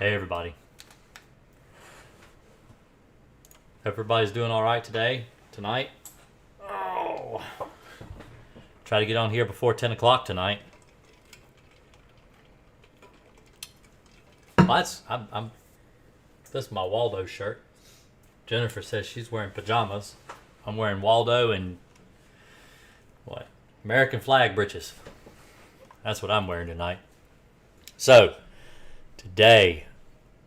Hey everybody. Everybody's doing all right today, tonight? Oh. Try to get on here before 10 o'clock tonight. Well, this is my Waldo shirt. Jennifer says she's wearing pajamas. I'm wearing Waldo and what? American flag breeches. That's what I'm wearing tonight. So, today,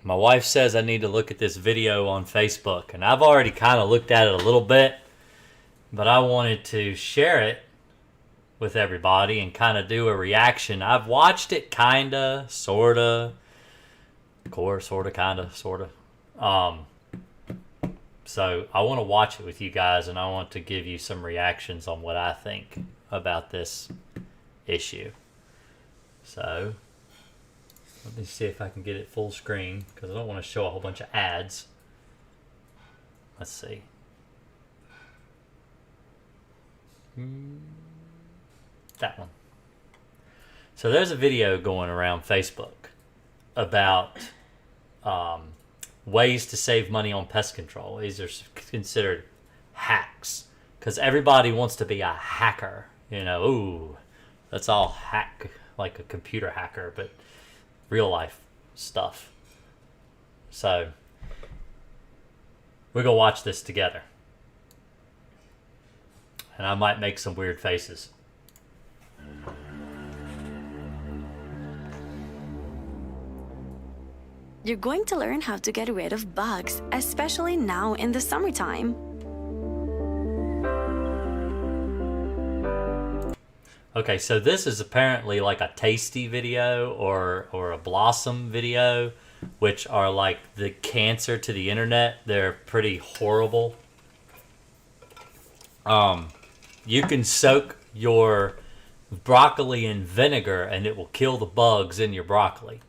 my wife says I need to look at this video on Facebook, and I've already kind of looked at it a little bit, but I wanted to share it with everybody and kind of do a reaction. I've watched it kinda, sorta, sorta, kinda, sorta. So I want to watch it with you guys, and I want to give you some reactions on what I think about this issue. So let me see if I can get it full screen, because I don't want to show a whole bunch of ads. Let's see. That one. So there's a video going around Facebook about ways to save money on pest control. These are considered hacks, because everybody wants to be a hacker. You know, ooh, that's all hack, like a computer hacker, but real life stuff. So we're gonna watch this together, and I might make some weird faces. You're going to learn how to get rid of bugs, especially now in the summertime. Okay, so this is apparently like a tasty video or a blossom video, which are like the cancer to the internet. They're pretty horrible. You can soak your broccoli in vinegar and it will kill the bugs in your broccoli.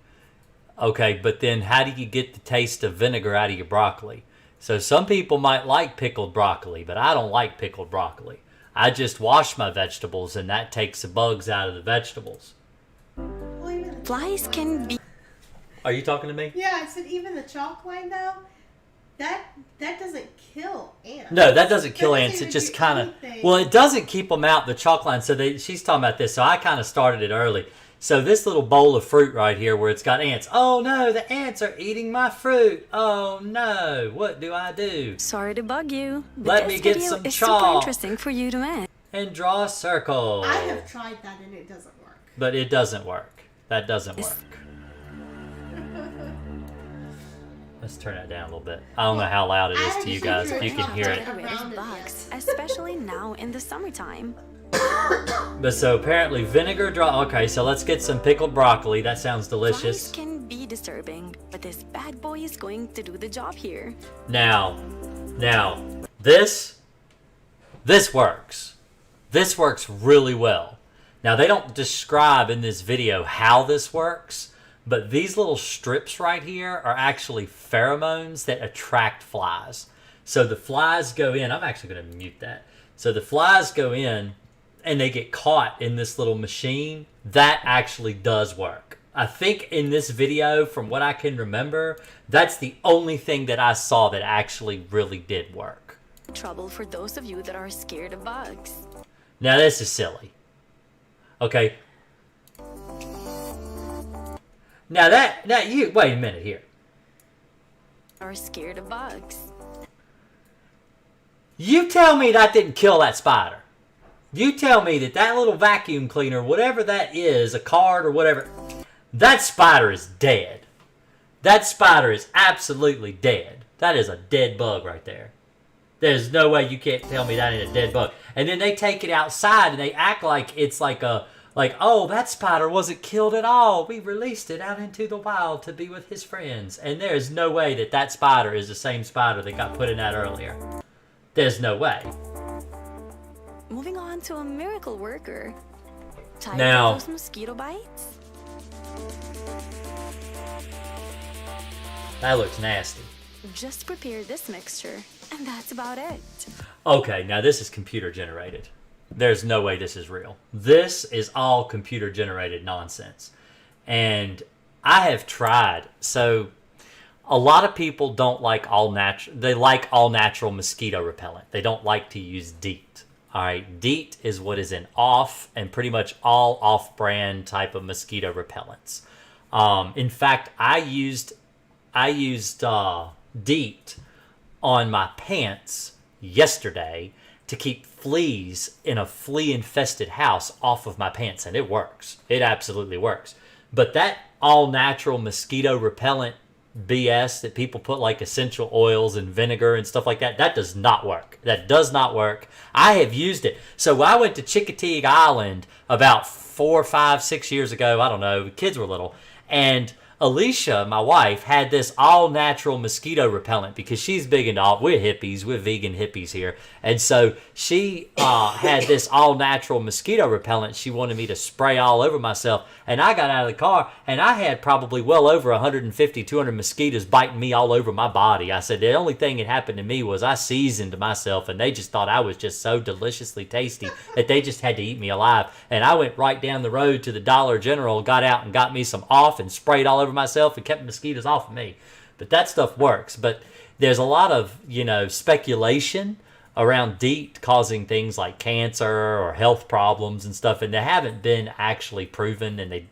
Okay, but then how do you get the taste of vinegar out of your broccoli? So some people might like pickled broccoli, but I don't like pickled broccoli. I just wash my vegetables, and that takes the bugs out of the vegetables. Flies can be... Are you talking to me? Yeah, I said even the chalk line, though, that doesn't kill ants. No, that doesn't kill ants. It just kind of... Well, it doesn't keep them out, the chalk line. So she's talking about this, so I kind of started it early. So this little bowl of fruit right here where it's got ants. Oh no, the ants are eating my fruit. Oh no, what do I do? Sorry to bug you, but Let me get this some video is chalk. super interesting for you to make. And draw a circle. I have tried that and it doesn't work. But it doesn't work. That doesn't work. Let's turn that down a little bit. I don't know how loud it is to you guys, if you can hear it. Get rid of bugs, especially now in the summertime. But so apparently vinegar okay, so let's get some pickled broccoli. That sounds delicious. Flies can be disturbing, but this bad boy is going to do the job here. Now, this works. This works really well. Now, they don't describe in this video how this works, but these little strips right here are actually pheromones that attract flies. So the flies go in. I'm actually going to mute that. So the flies go in, and they get caught in this little machine. That actually does work. I think in this video, from what I can remember, that's the only thing that I saw that actually really did work. Trouble for those of you that are scared of bugs. Now this is silly. Okay. Now you wait a minute here. Are scared of bugs. You tell me that didn't kill that spider. You tell me that little vacuum cleaner, whatever that is, a card or whatever, that spider is dead. That spider is absolutely dead. That is a dead bug right there. There's no way you can't tell me that ain't a dead bug. And then they take it outside and they act like it's like oh, that spider wasn't killed at all. We released it out into the wild to be with his friends. And there's no way that spider is the same spider that got put in that earlier. There's no way. Moving on to a miracle worker. Tired Now, of those mosquito bites? that looks nasty. Just prepare this mixture, and that's about it. Okay, now this is computer generated. There's no way this is real. This is all computer generated nonsense. And I have tried. So a lot of people don't like all natural. They like all natural mosquito repellent. They don't like to use DEET. All right, DEET is what is in off and pretty much all off-brand type of mosquito repellents. In fact, I used DEET on my pants yesterday to keep fleas in a flea-infested house off of my pants, and it works. It absolutely works. But that all-natural mosquito repellent BS that people put like essential oils and vinegar and stuff like that, that does not work. That does not work. I have used it. So I went to Chickateague Island about 4, 5, 6 years ago. I don't know. The kids were little. And Alicia, my wife, had this all-natural mosquito repellent because she's big into all... We're hippies. We're vegan hippies here. And so she had this all-natural mosquito repellent she wanted me to spray all over myself. And I got out of the car, and I had probably well over 150, 200 mosquitoes biting me all over my body. I said the only thing that happened to me was I seasoned myself, and they just thought I was just so deliciously tasty that they just had to eat me alive. And I went right down the road to the Dollar General, got out and got me some off and sprayed all over myself and kept the mosquitoes off of me. But that stuff works. But there's a lot of, speculation around DEET causing things like cancer or health problems and stuff, and they haven't been actually proven, and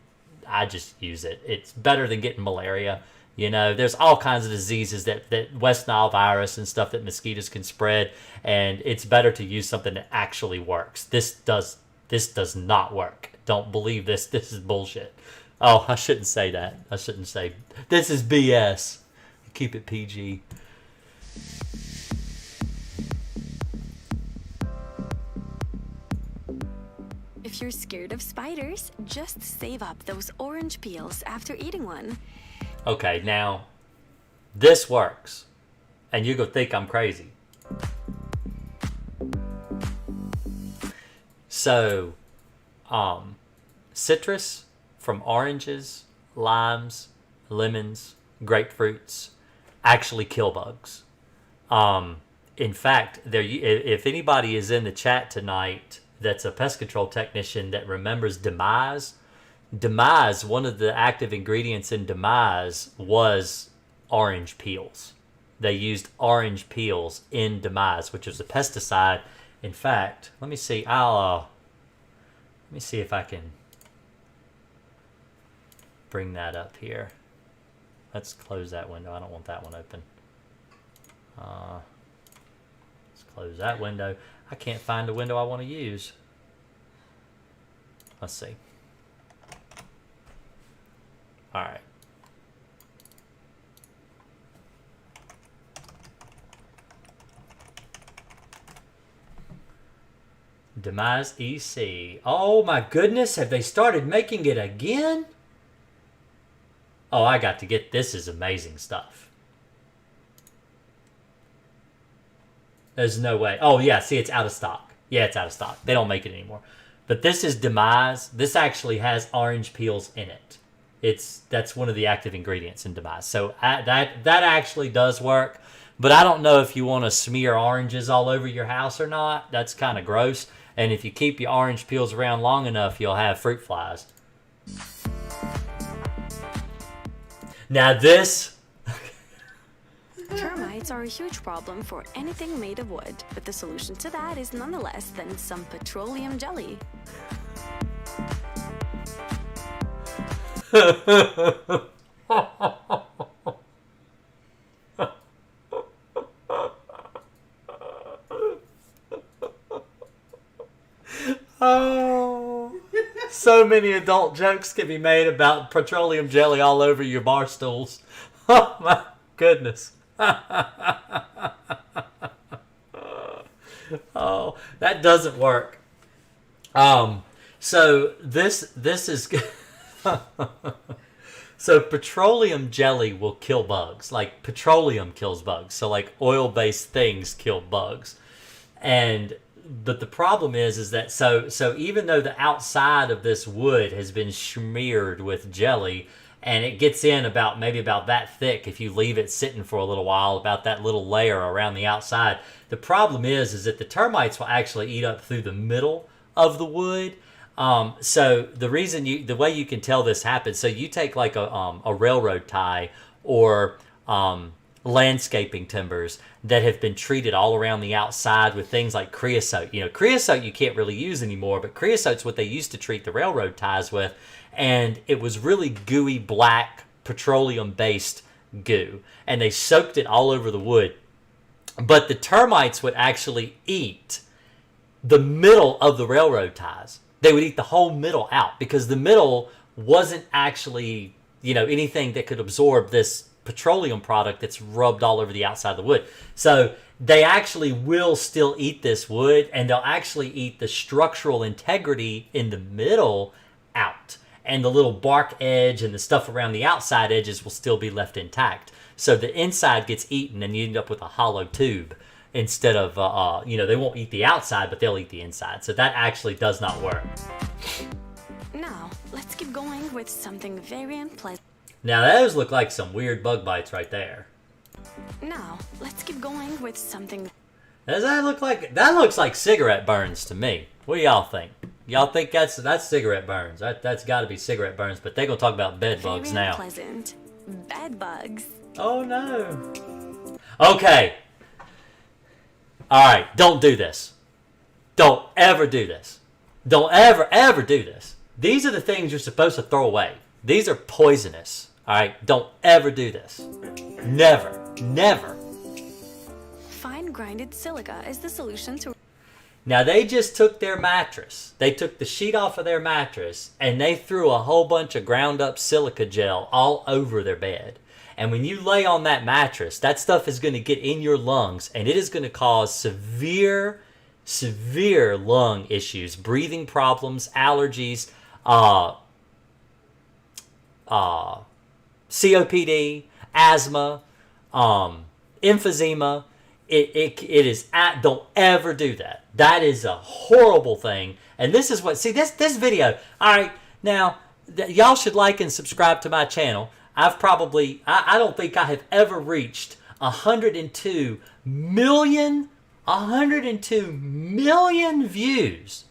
I just use it. It's better than getting malaria. There's all kinds of diseases that West Nile virus and stuff that mosquitoes can spread, and it's better to use something that actually works. This does not work. Don't believe this. This is bullshit. Oh, I shouldn't say that. I shouldn't say this is BS. Keep it PG. If you're scared of spiders, just save up those orange peels after eating one. Okay, now, this works. And you're going to think I'm crazy. So, citrus from oranges, limes, lemons, grapefruits actually kill bugs. In fact, if anybody is in the chat tonight that's a pest control technician that remembers Demise, one of the active ingredients in Demise was orange peels. They used orange peels in Demise, which is a pesticide. In fact, let me see. Let me see if I can bring that up here. Let's close that window. I don't want that one open. Let's close that window. I can't find the window I want to use. Let's see. All right. Demise EC. Oh my goodness, have they started making it again? Oh, I got to get this. Is amazing stuff. There's no way. Oh yeah, see, it's out of stock. Yeah, it's out of stock. They don't make it anymore. But this is Demise. This actually has orange peels in it. That's one of the active ingredients in Demise. So that actually does work. But I don't know if you want to smear oranges all over your house or not. That's kind of gross. And if you keep your orange peels around long enough, you'll have fruit flies. Now this... Termites are a huge problem for anything made of wood, but the solution to that is none less than some petroleum jelly. Oh, so many adult jokes can be made about petroleum jelly all over your bar stools. Oh my goodness. Oh, that doesn't work. So this is so petroleum jelly will kill bugs. Like petroleum kills bugs. So like oil-based things kill bugs. But the problem is that so even though the outside of this wood has been smeared with jelly, and it gets in maybe about that thick if you leave it sitting for a little while, about that little layer around the outside. The problem is that the termites will actually eat up through the middle of the wood. So the way you can tell this happens, so you take like a railroad tie or landscaping timbers that have been treated all around the outside with things like creosote. Creosote you can't really use anymore, but creosote's what they used to treat the railroad ties with, and it was really gooey black petroleum-based goo, and they soaked it all over the wood. But the termites would actually eat the middle of the railroad ties. They would eat the whole middle out because the middle wasn't actually, anything that could absorb this petroleum product that's rubbed all over the outside of the wood. So they actually will still eat this wood, and they'll actually eat the structural integrity in the middle out. And the little bark edge and the stuff around the outside edges will still be left intact. So the inside gets eaten and you end up with a hollow tube instead of, they won't eat the outside, but they'll eat the inside. So that actually does not work. Now, let's keep going with something very unpleasant. Now those look like some weird bug bites right there. Now, let's keep going with something. Does that look like, that looks like cigarette burns to me. What do y'all think? Y'all think that's cigarette burns? That's got to be cigarette burns, but they're going to talk about bed bugs now. Unpleasant. Bedbugs. Oh no. Okay. Alright, don't do this. Don't ever do this. Don't ever do this. These are the things you're supposed to throw away. These are poisonous. Alright, don't ever do this. Never. Fine grinded silica is the solution to. Now they just took their mattress. They took the sheet off of their mattress and they threw a whole bunch of ground up silica gel all over their bed. And when you lay on that mattress, that stuff is going to get in your lungs and it is going to cause severe lung issues, breathing problems, allergies, COPD, asthma, emphysema. It is don't ever do that. That is a horrible thing. And this is what, this video. All right, now y'all should like and subscribe to my channel. I don't think I have ever reached 102 million views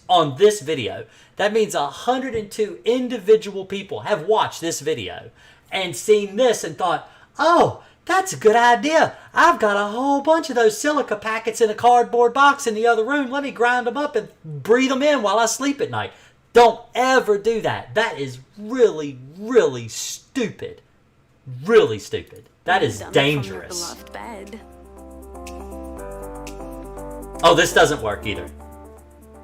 on this video. That means 102 individual people have watched this video and seen this and thought, oh, that's a good idea. I've got a whole bunch of those silica packets in a cardboard box in the other room. Let me grind them up and breathe them in while I sleep at night. Don't ever do that. That is really stupid. Really stupid. That is dangerous. From your beloved bed. Oh, this doesn't work either.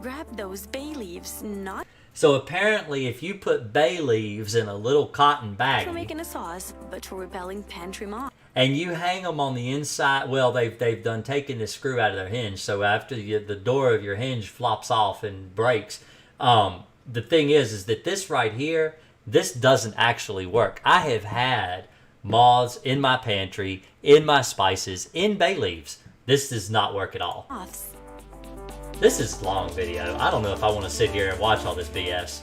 Grab those bay leaves, not So apparently if you put bay leaves in a little cotton bag for making a sauce, but for repelling pantry moths. and you hang them on the inside, well, they've done taken the screw out of their hinge, so after the door of your hinge flops off and breaks, the thing is that this right here, this doesn't actually work. I have had moths in my pantry, in my spices, in bay leaves. This does not work at all. Moths. This is a long video. I don't know if I want to sit here and watch all this BS.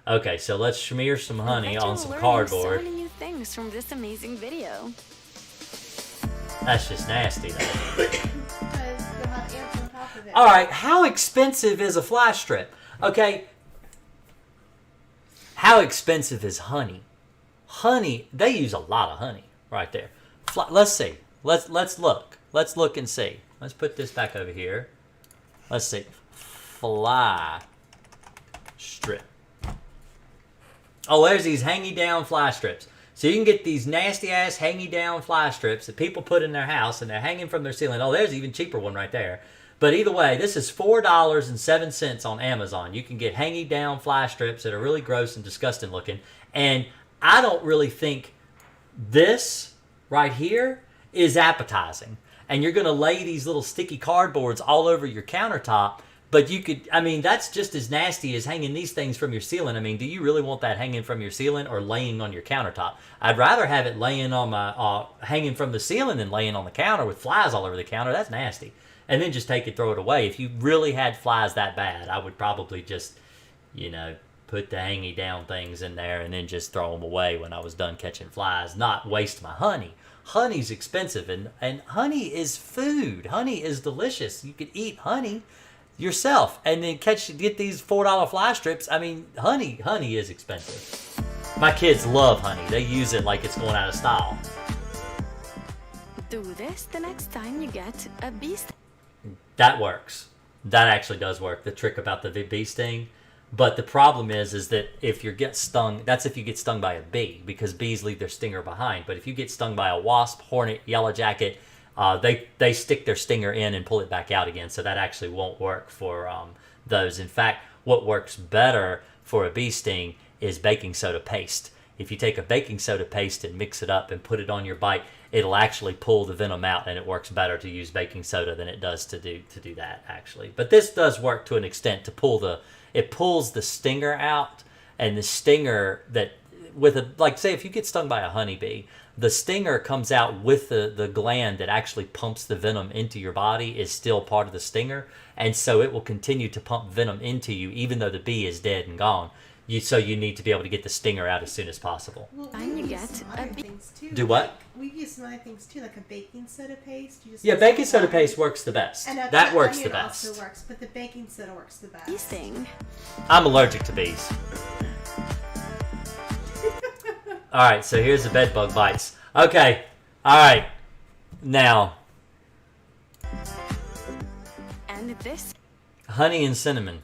Okay, so let's smear some honey on some cardboard. So many new things from this amazing video. That's just nasty, though. Because you'll have ants on top of it. All right, how expensive is a fly strip? Okay, how expensive is honey? Honey, they use a lot of honey right there. Let's see. Let's look. Let's look and see. Let's put this back over here. Let's see. Fly strip. Oh, there's these hangy down fly strips. So you can get these nasty ass hangy down fly strips that people put in their house and they're hanging from their ceiling. Oh, there's an even cheaper one right there. But either way, this is $4.07 on Amazon. You can get hangy down fly strips that are really gross and disgusting looking. And I don't really think this right here is appetizing. And you're going to lay these little sticky cardboards all over your countertop. But you could, I mean, that's just as nasty as hanging these things from your ceiling. I mean, do you really want that hanging from your ceiling or laying on your countertop? I'd rather have it laying on my, hanging from the ceiling than laying on the counter with flies all over the counter. That's nasty. And then just take it, throw it away. If you really had flies that bad, I would probably just, put the hangy down things in there and then just throw them away when I was done catching flies, not waste my honey. Honey's expensive, and honey is food. Honey is delicious. You could eat honey. yourself, and then get these $4 fly strips. I mean, honey is expensive. My kids love honey. They use it like it's going out of style. Do this the next time you get a bee sting. That works. That actually does work. The trick about the bee sting. But the problem is that if you get stung, that's if you get stung by a bee, because bees leave their stinger behind. But if you get stung by a wasp, hornet, yellow jacket, they stick their stinger in and pull it back out again. So that actually won't work for those. In fact, what works better for a bee sting is baking soda paste. If you take a baking soda paste and mix it up and put it on your bite, it'll actually pull the venom out, and it works better to use baking soda than it does to do that, actually. But this does work to an extent to it pulls the stinger out, and the stinger like say if you get stung by a honeybee, the stinger comes out with the gland that actually pumps the venom into your body is still part of the stinger, and so it will continue to pump venom into you even though the bee is dead and gone. So you need to be able to get the stinger out as soon as possible. Well, And you use get some a other bee- things too. Do what? We use some other things too, like a baking soda paste. You just Yeah, put baking some soda water. paste works the best. And That works the onion best. also works, but the baking soda works the best. Bee sting. I'm allergic to bees. All right, so here's the bed bug bites. Okay, all right. Now, And this honey and cinnamon.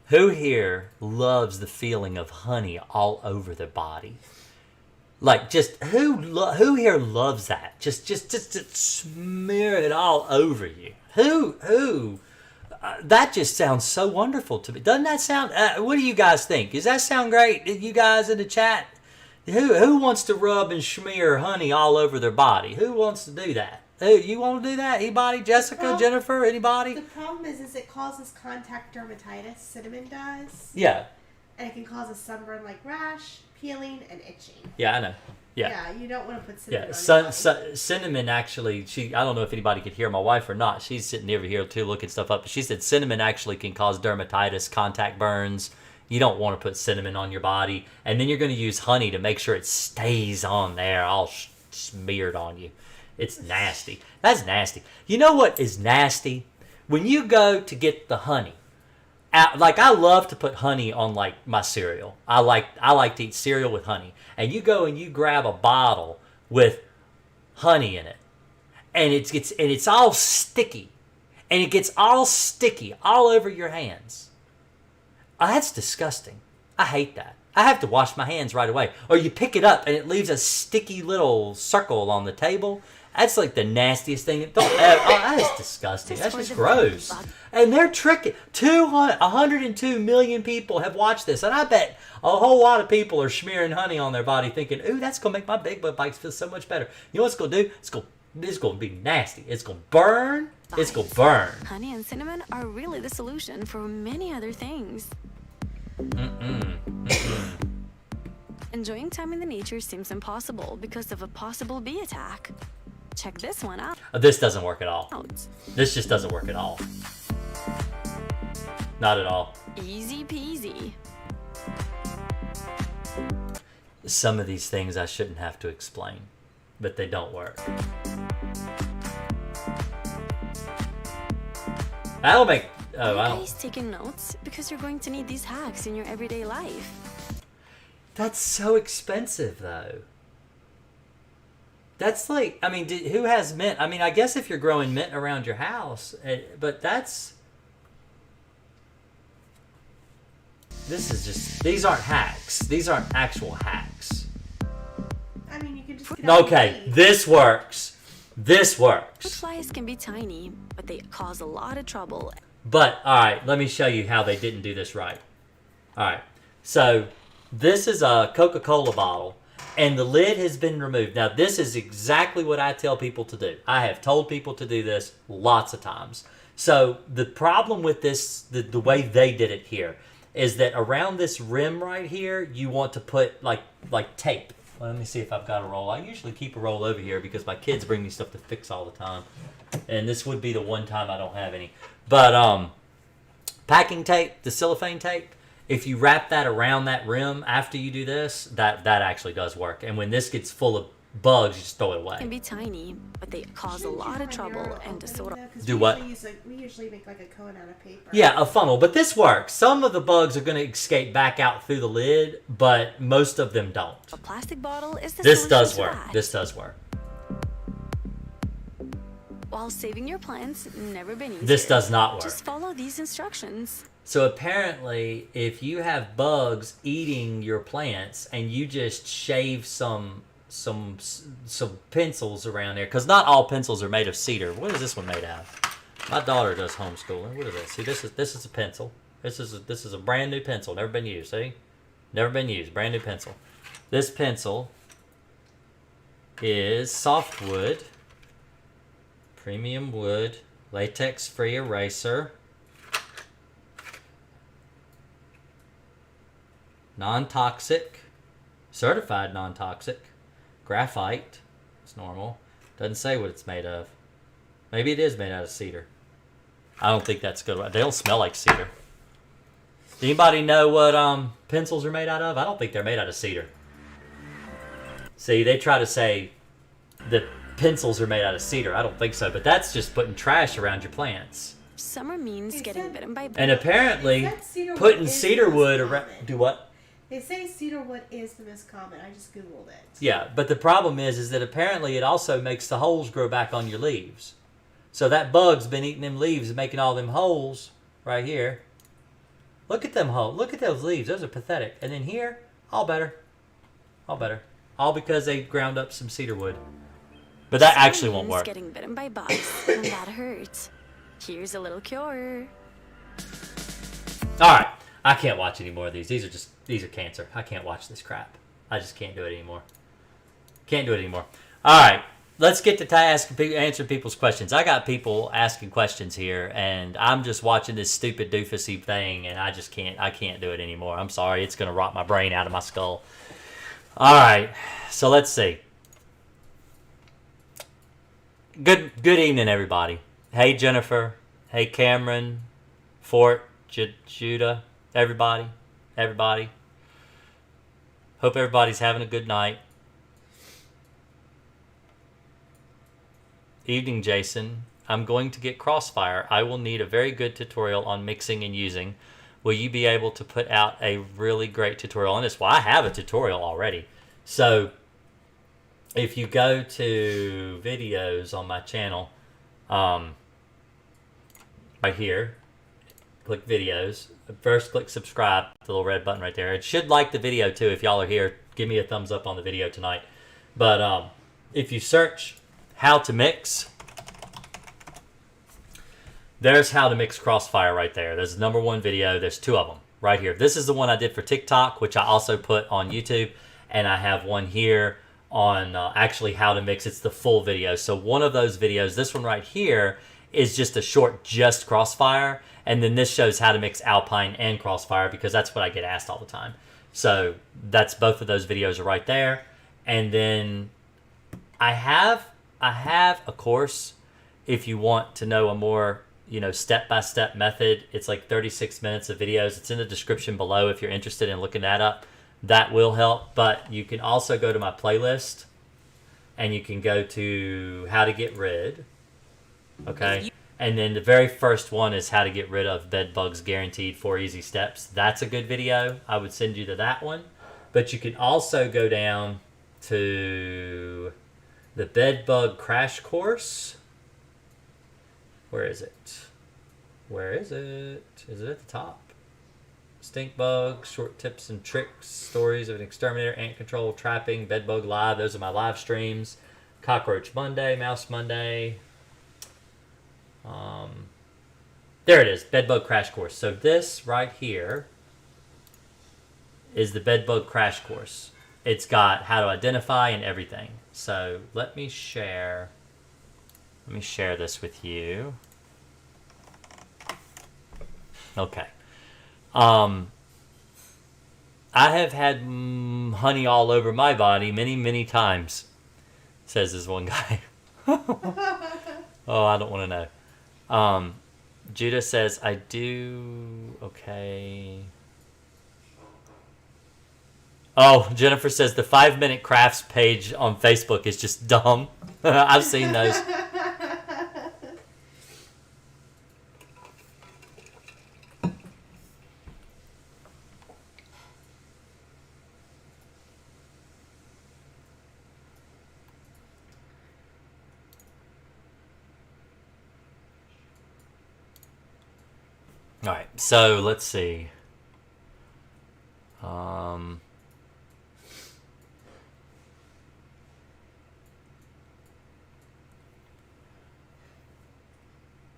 Who here loves the feeling of honey all over their body? Like, just who here loves that? Just smear it all over you. Who? That just sounds so wonderful to me. Doesn't that sound? What do you guys think? Does that sound great? You guys in the chat, who wants to rub and smear honey all over their body? Who wants to do that? Who, you want to do that? Anybody? Jessica, Well, Jennifer, anybody? The problem is it causes contact dermatitis. Cinnamon does. Yeah. And it can cause a sunburn like rash, peeling, and itching. Yeah, I know. Yeah. You don't want to put cinnamon Yeah, on your body. cinnamon actually, I don't know if anybody could hear my wife or not. She's sitting over here too looking stuff up. But she said cinnamon actually can cause dermatitis, contact burns. You don't want to put cinnamon on your body. And then you're going to use honey to make sure it stays on there all smeared on you. It's nasty. That's nasty. You know what is nasty? When you go to get the honey. Like, I love to put honey on, like, my cereal. I like to eat cereal with honey. And you go and you grab a bottle with honey in it. And it's all sticky. And it gets all sticky all over your hands. That's disgusting. I hate that. I have to wash my hands right away. Or you pick it up and it leaves a sticky little circle on the table. That's like the nastiest thing. That is disgusting. That's just gross. And they're tricking. 102 million people have watched this. And I bet a whole lot of people are smearing honey on their body thinking, ooh, that's going to make my big bug bites feel so much better. You know what it's going to do? It's going to be nasty. It's going to burn. It's going to burn. honey and cinnamon are really the solution for many other things. Enjoying time in the nature seems impossible because of a possible bee attack. Check this one out. This doesn't work at all. This just doesn't work at all. Not at all. Easy peasy. Some of these things I shouldn't have to explain, but they don't work. That'll make... Oh, Are I you don't... guys taking notes? Because you're going to need these hacks in your everyday life. That's so expensive, though. That's like... I mean, who has mint? I mean, I guess if you're growing mint around your house, but that's... This is just... These aren't hacks. These aren't actual hacks. I mean, you can just get out Okay, the weed. this works. This works. Flies can be tiny, but they cause a lot of trouble. But, all right, let me show you how they didn't do this right. All right, so this is a Coca-Cola bottle, and the lid has been removed. Now, this is exactly what I tell people to do. I have told people to do this lots of times. So the problem with this, the way they did it here, is that around this rim right here, you want to put like tape. Well, let me see if I've got a roll. I usually keep a roll over here because my kids bring me stuff to fix all the time. And this would be the one time I don't have any. But packing tape, the cellophane tape, if you wrap that around that rim after you do this, that actually does work. And when this gets full of bugs, you just throw it away. Can be tiny, but they cause a lot of trouble and disorder. Do what? We usually make like a cone out of paper. Yeah, a funnel, but this works. Some of the bugs are going to escape back out through the lid, but most of them don't. A plastic bottle is the This solution does to work. that. This does work. While saving your plants, never been easier. This does not work. Just follow these instructions. So apparently, if you have bugs eating your plants and you just shave some pencils around there, because not all pencils are made of cedar. What is this one made out of? My daughter does homeschooling. What is this? See, this is a pencil. This is a brand new pencil, never been used. See, never been used, brand new pencil. This pencil is softwood, premium wood, latex-free eraser. Non-toxic, certified non-toxic, graphite, it's normal. Doesn't say what it's made of. Maybe it is made out of cedar. I don't think that's good. They don't smell like cedar. Anybody know what pencils are made out of? I don't think they're made out of cedar. See, they try to say that pencils are made out of cedar. I don't think so, but that's just putting trash around your plants. Summer means getting bitten by bugs. And apparently, cedarwood putting is cedar wood most around... common. Do what? They say cedarwood is the most common. I just Googled it. Yeah, but the problem is that apparently it also makes the holes grow back on your leaves. So that bug's been eating them leaves and making all them holes right here. Look at them holes. Look at those leaves. Those are pathetic. And then here, all better. All better. All because they ground up some cedar wood. But that Summer actually won't means work. getting bitten by bugs, and that hurts. Here's a little cure. All right. I can't watch any more of these. These are cancer. I can't watch this crap. I just can't do it anymore. Can't do it anymore. All right. Let's get to answering people's questions. I got people asking questions here, and I'm just watching this stupid doofusy thing, and I can't do it anymore. I'm sorry. It's going to rot my brain out of my skull. All right. So let's see. Good evening, everybody. Hey, Jennifer. Hey, Cameron. Fort, Judah. Everybody. Hope everybody's having a good night. Evening, Jason. I'm going to get Crossfire. I will need a very good tutorial on mixing and using. Will you be able to put out a really great tutorial on this? Well, I have a tutorial already. So, if you go to videos on my channel, right here, click videos. First, click subscribe, the little red button right there. It should like the video too. If y'all are here, give me a thumbs up on the video tonight. But if you search how to mix, there's how to mix Crossfire right there. There's the #1 video. There's 2 of them right here. This is the one I did for TikTok, which I also put on YouTube. And I have one here on actually how to mix. It's the full video. So one of those videos, this one right here, is just a short just Crossfire. And then this shows how to mix Alpine and Crossfire, because that's what I get asked all the time. So that's both of those videos are right there. And then I have a course if you want to know a more, step-by-step method. It's like 36 minutes of videos. It's in the description below if you're interested in looking that up. That will help. But you can also go to my playlist and you can go to how to get rid. Okay. And then the very first one is how to get rid of bed bugs guaranteed 4 easy steps. That's a good video. I would send you to that one. But you can also go down to the bed bug crash course. Where is it? Is it at the top? Stink bugs, short tips and tricks, stories of an exterminator, ant control, trapping, bed bug live. Those are my live streams. Cockroach Monday, Mouse Monday. There it is, Bedbug Crash Course. So this right here is the Bedbug Crash Course. It's got how to identify and everything. So let me share this with you. Okay. I have had honey all over my body many, many times, says this one guy. Oh, I don't want to know. Judah says, I do... Okay. Oh, Jennifer says the 5-minute crafts page on Facebook is just dumb. I've seen those. All right, so let's see.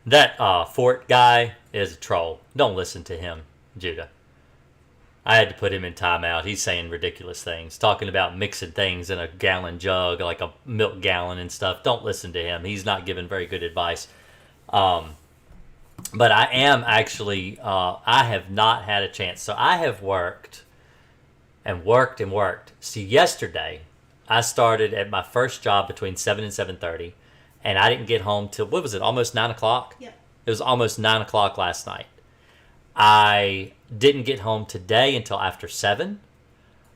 That Fort guy is a troll. Don't listen to him, Judah. I had to put him in timeout. He's saying ridiculous things, talking about mixing things in a gallon jug, like a milk gallon and stuff. Don't listen to him. He's not giving very good advice. But I am actually, I have not had a chance. So I have worked and worked and worked. See, yesterday, I started at my first job between 7 and 7:30, and I didn't get home till, what was it, almost 9 o'clock? Yep. It was almost 9 o'clock last night. I didn't get home today until after 7.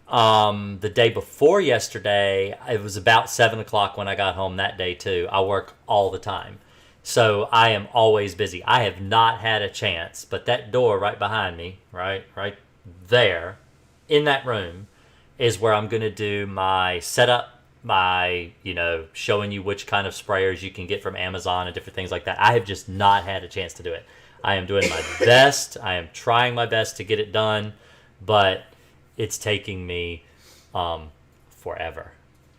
The day before yesterday, it was about 7 o'clock when I got home that day too. I work all the time. So I am always busy. I have not had a chance, but that door right behind me, right there, in that room, is where I'm going to do my setup, my, showing you which kind of sprayers you can get from Amazon and different things like that. I have just not had a chance to do it. I am doing my best. I am trying my best to get it done, but it's taking me forever.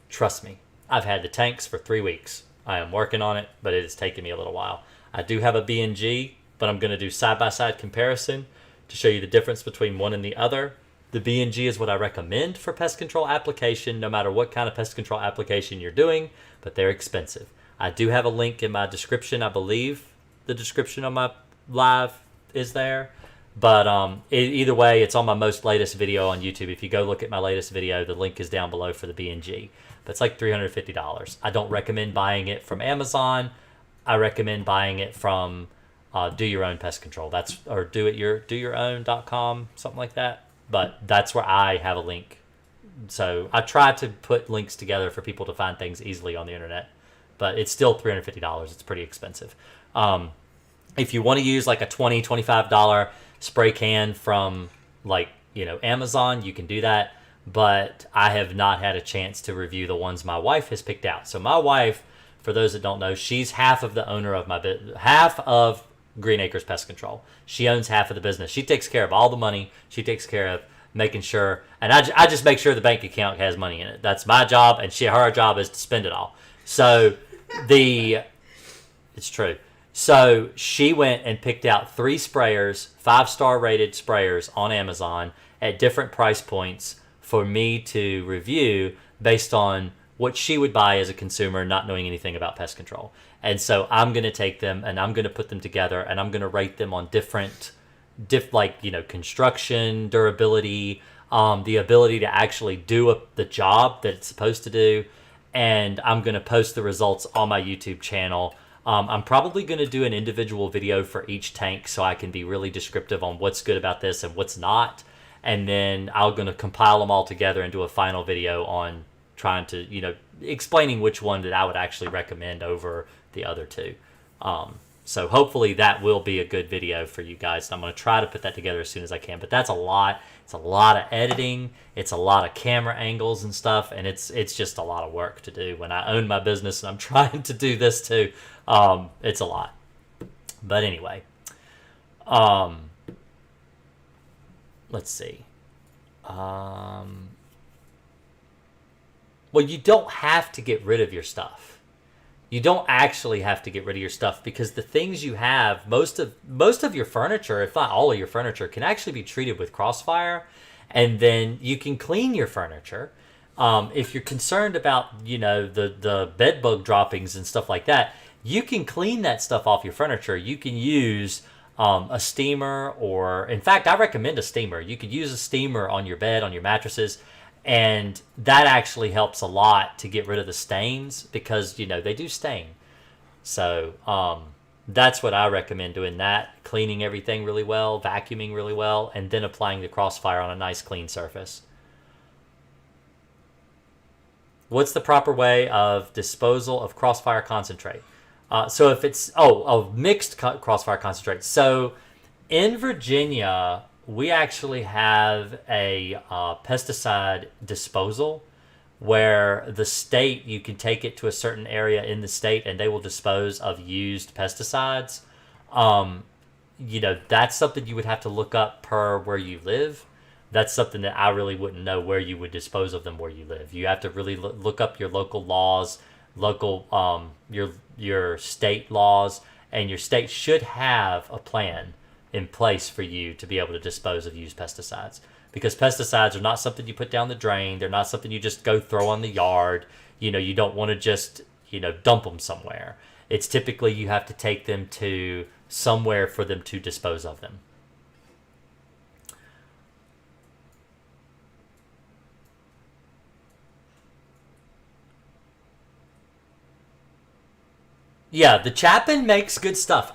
Trust me. I've had the tanks for 3 weeks. I am working on it, but it is taking me a little while. I do have a B&G, but I'm going to do side-by-side comparison to show you the difference between one and the other. The B&G is what I recommend for pest control application, no matter what kind of pest control application you're doing, but they're expensive. I do have a link in my description. I believe the description on my live is there. But either way, it's on my most latest video on YouTube. If you go look at my latest video, the link is down below for the B&G. But it's like $350. I don't recommend buying it from Amazon. I recommend buying it from Do Your Own Pest Control. Or doyourown.com, something like that. But that's where I have a link. So I try to put links together for people to find things easily on the internet. But it's still $350. It's pretty expensive. If you want to use like a $20, $25 spray can from Amazon, you can do that. But I have not had a chance to review the ones my wife has picked out. So my wife, for those that don't know, she's half of the owner of half of Green Acres Pest Control. She owns half of the business. She takes care of all the money. She takes care of making sure, and I just make sure the bank account has money in it. That's my job, and her job is to spend it all. So it's true. So she went and picked out 3 sprayers, 5-star rated sprayers on Amazon at different price points for me to review based on what she would buy as a consumer, not knowing anything about pest control. And so I'm going to take them and I'm going to put them together and I'm going to rate them on different construction, durability, the ability to actually do the job that it's supposed to do. And I'm going to post the results on my YouTube channel. I'm probably going to do an individual video for each tank so I can be really descriptive on what's good about this and what's not. And then I'm going to compile them all together and do a final video on trying to, explaining which one that I would actually recommend over the other 2. So hopefully that will be a good video for you guys. And I'm going to try to put that together as soon as I can. But that's a lot. It's a lot of editing. It's a lot of camera angles and stuff. And it's just a lot of work to do. When I own my business and I'm trying to do this too, it's a lot. But anyway, let's see. Well, you don't have to get rid of your stuff. You don't actually have to get rid of your stuff because the things you have, most of your furniture, if not all of your furniture, can actually be treated with Crossfire, and then you can clean your furniture. If you're concerned about, the bed bug droppings and stuff like that, you can clean that stuff off your furniture. You can use a steamer, or in fact, I recommend a steamer. You could use a steamer on your bed, on your mattresses, and that actually helps a lot to get rid of the stains because, they do stain. So that's what I recommend doing, that, cleaning everything really well, vacuuming really well, and then applying the Crossfire on a nice clean surface. What's the proper way of disposal of Crossfire concentrate? So if it's of mixed Crossfire concentrate. So in Virginia, we actually have a pesticide disposal where the state, you can take it to a certain area in the state and they will dispose of used pesticides. That's something you would have to look up per where you live. That's something that I really wouldn't know where you would dispose of them where you live. You have to really look up your local laws, your state laws, and your state should have a plan in place for you to be able to dispose of used pesticides. Because pesticides are not something you put down the drain. They're not something you just go throw on the yard. You don't want to just, dump them somewhere. It's typically you have to take them to somewhere for them to dispose of them. Yeah, the Chapin makes good stuff.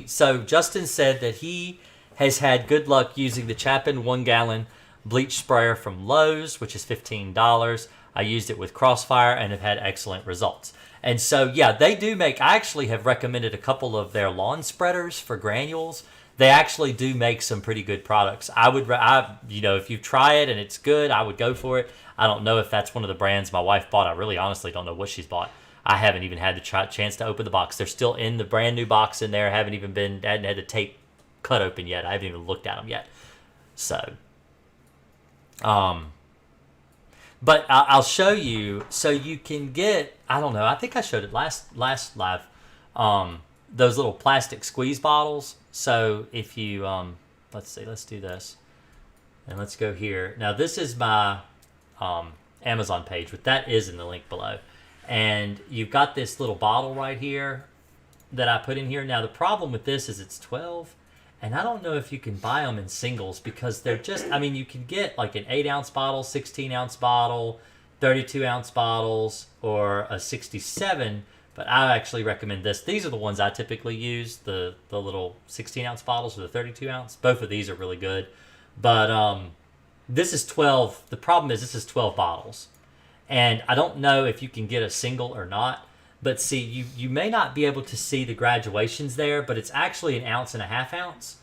So Justin said that he has had good luck using the Chapin 1 gallon bleach sprayer from Lowe's, which is $15. I used it with Crossfire and have had excellent results. And so, yeah, they do make, I actually have recommended a couple of their lawn spreaders for granules. They actually do make some pretty good products. If you try it and it's good, I would go for it. I don't know if that's one of the brands my wife bought. I really honestly don't know what she's bought. I haven't even had the chance to open the box. They're still in the brand new box in there. Hadn't had the tape cut open yet. I haven't even looked at them yet. So, but I'll show you. So you can get, I don't know, I think I showed it last live, those little plastic squeeze bottles. So if you, let's do this. And let's go here. Now this is my Amazon page, but that is in the link below. And you've got this little bottle right here that I put in here. Now the problem with this is it's 12. And I don't know if you can buy them in singles because they're just, you can get like an 8-ounce bottle, 16-ounce bottle, 32-ounce bottles, or a 67. But I actually recommend this. These are the ones I typically use, the little 16-ounce bottles or the 32-ounce. Both of these are really good. But this is 12. The problem is this is 12 bottles. And I don't know if you can get a single or not. But see, you may not be able to see the graduations there, but it's actually 1.5 ounces.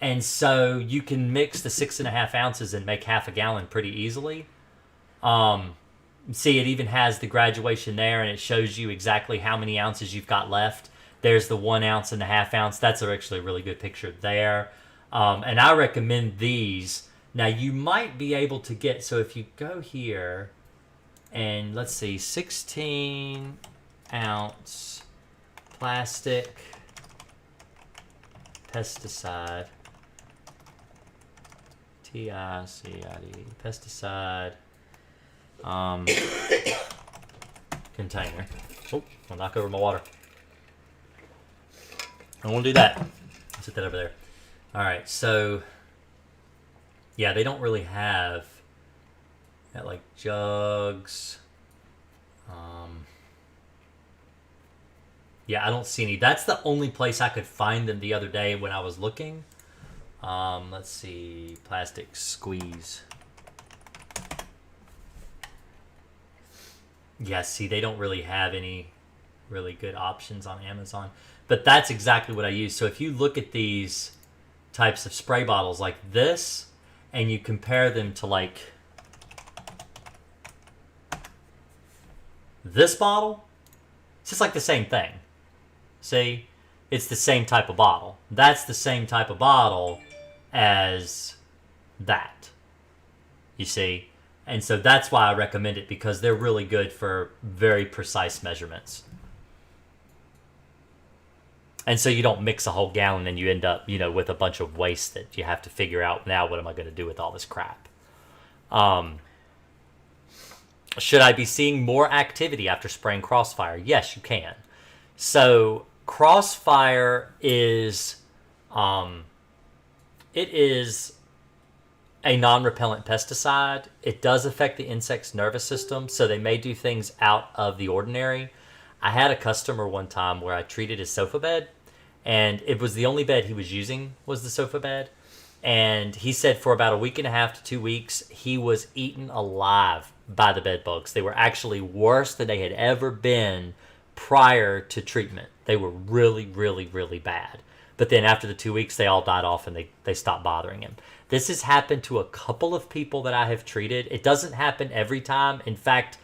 And so you can mix the 6.5 ounces and make half a gallon pretty easily. See, it even has the graduation there, and it shows you exactly how many ounces you've got left. There's the 1 ounce and the half ounce. That's actually a really good picture there. And I recommend these. Now, you might be able to get, so if you go here, and let's see, 16-ounce plastic pesticide, TICID, pesticide container. Oh, I'll knock over my water. I won't do that. I'll set that over there. All right, so yeah, they don't really have that, like jugs. Yeah, I don't see any. That's the only place I could find them the other day when I was looking. Let's see, plastic squeeze. Yeah, see, they don't really have any really good options on Amazon. But that's exactly what I use. So if you look at these types of spray bottles like this, and you compare them to like this bottle, it's just like the same thing. See? It's the same type of bottle. That's the same type of bottle as that. You see? And so that's why I recommend it, because they're really good for very precise measurements. And so you don't mix a whole gallon and you end up, with a bunch of waste that you have to figure out, now what am I going to do with all this crap? Should I be seeing more activity after spraying Crossfire? Yes, you can. So Crossfire is, it is a non-repellent pesticide. It does affect the insect's nervous system, so they may do things out of the ordinary. I had a customer one time where I treated his sofa bed, and it was the only bed he was using was the sofa bed. And he said for about 1.5 to 2 weeks, he was eaten alive by the bed bugs. They were actually worse than they had ever been prior to treatment. They were really, really, really bad. But then after the 2 weeks, they all died off and they stopped bothering him. This has happened to a couple of people that I have treated. It doesn't happen every time. In fact,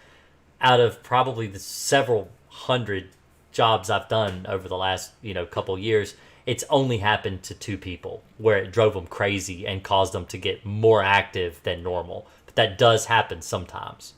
out of probably the several hundred jobs I've done over the last, couple years, it's only happened to 2 people where it drove them crazy and caused them to get more active than normal. But that does happen sometimes.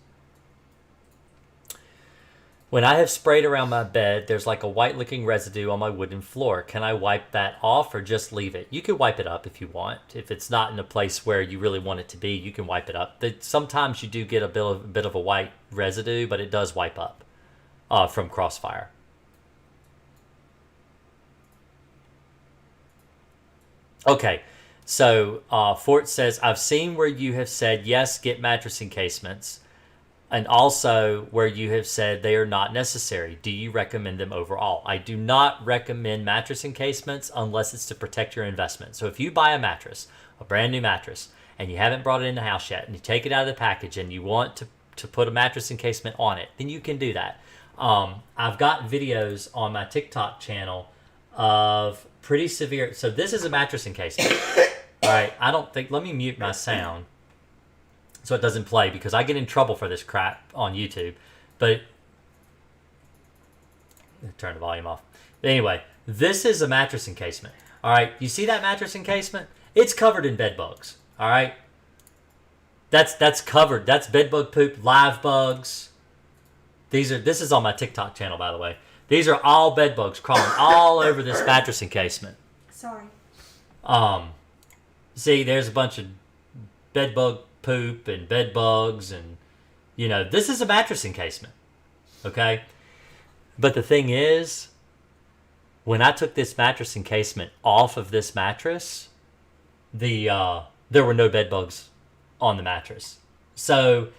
When I have sprayed around my bed, there's like a white looking residue on my wooden floor. Can I wipe that off or just leave it? You can wipe it up if you want. If it's not in a place where you really want it to be, you can wipe it up. Sometimes you do get a bit of a white residue, but it does wipe up from Crossfire. Okay, so Fort says, I've seen where you have said, yes, get mattress encasements, and also where you have said they are not necessary. Do you recommend them overall? I do not recommend mattress encasements unless it's to protect your investment. So if you buy a mattress, a brand new mattress, and you haven't brought it in the house yet, and you take it out of the package, and you want to put a mattress encasement on it, then you can do that. I've got videos on my TikTok channel of pretty severe. So this is a mattress encasement. All right, let me mute my sound so it doesn't play, because I get in trouble for this crap on YouTube. But turn the volume off. But anyway, this is a mattress encasement. All right, you see that mattress encasement? It's covered in bed bugs. All right, that's covered. That's bed bug poop, live bugs. This is on my TikTok channel, by the way. These are all bed bugs crawling all over this mattress encasement. Sorry. See, there's a bunch of bed bug poop and bed bugs, and this is a mattress encasement. Okay? But the thing is, when I took this mattress encasement off of this mattress, there were no bed bugs on the mattress. So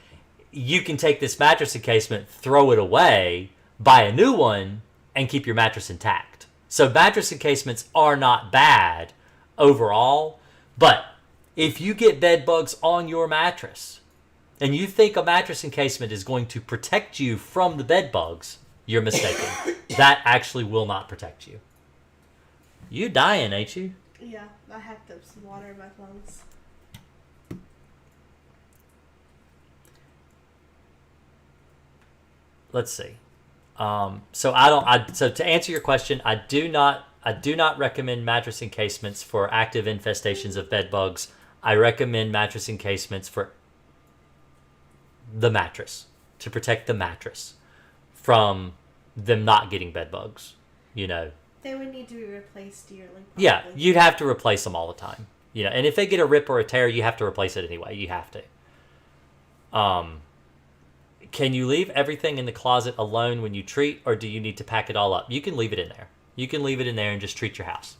you can take this mattress encasement, throw it away, buy a new one, and keep your mattress intact. So mattress encasements are not bad overall, but if you get bed bugs on your mattress and you think a mattress encasement is going to protect you from the bed bugs, you're mistaken. That actually will not protect you. You dying, ain't you? Yeah, I have some water in my lungs. Let's see. So to answer your question, I do not recommend mattress encasements for active infestations of bed bugs. I recommend mattress encasements for the mattress, to protect the mattress from them not getting bed bugs. They would need to be replaced yearly. Probably. Yeah, you'd have to replace them all the time. And if they get a rip or a tear, you have to replace it anyway. You have to. Can you leave everything in the closet alone when you treat, or do you need to pack it all up? You can leave it in there. You can leave it in there and just treat your house.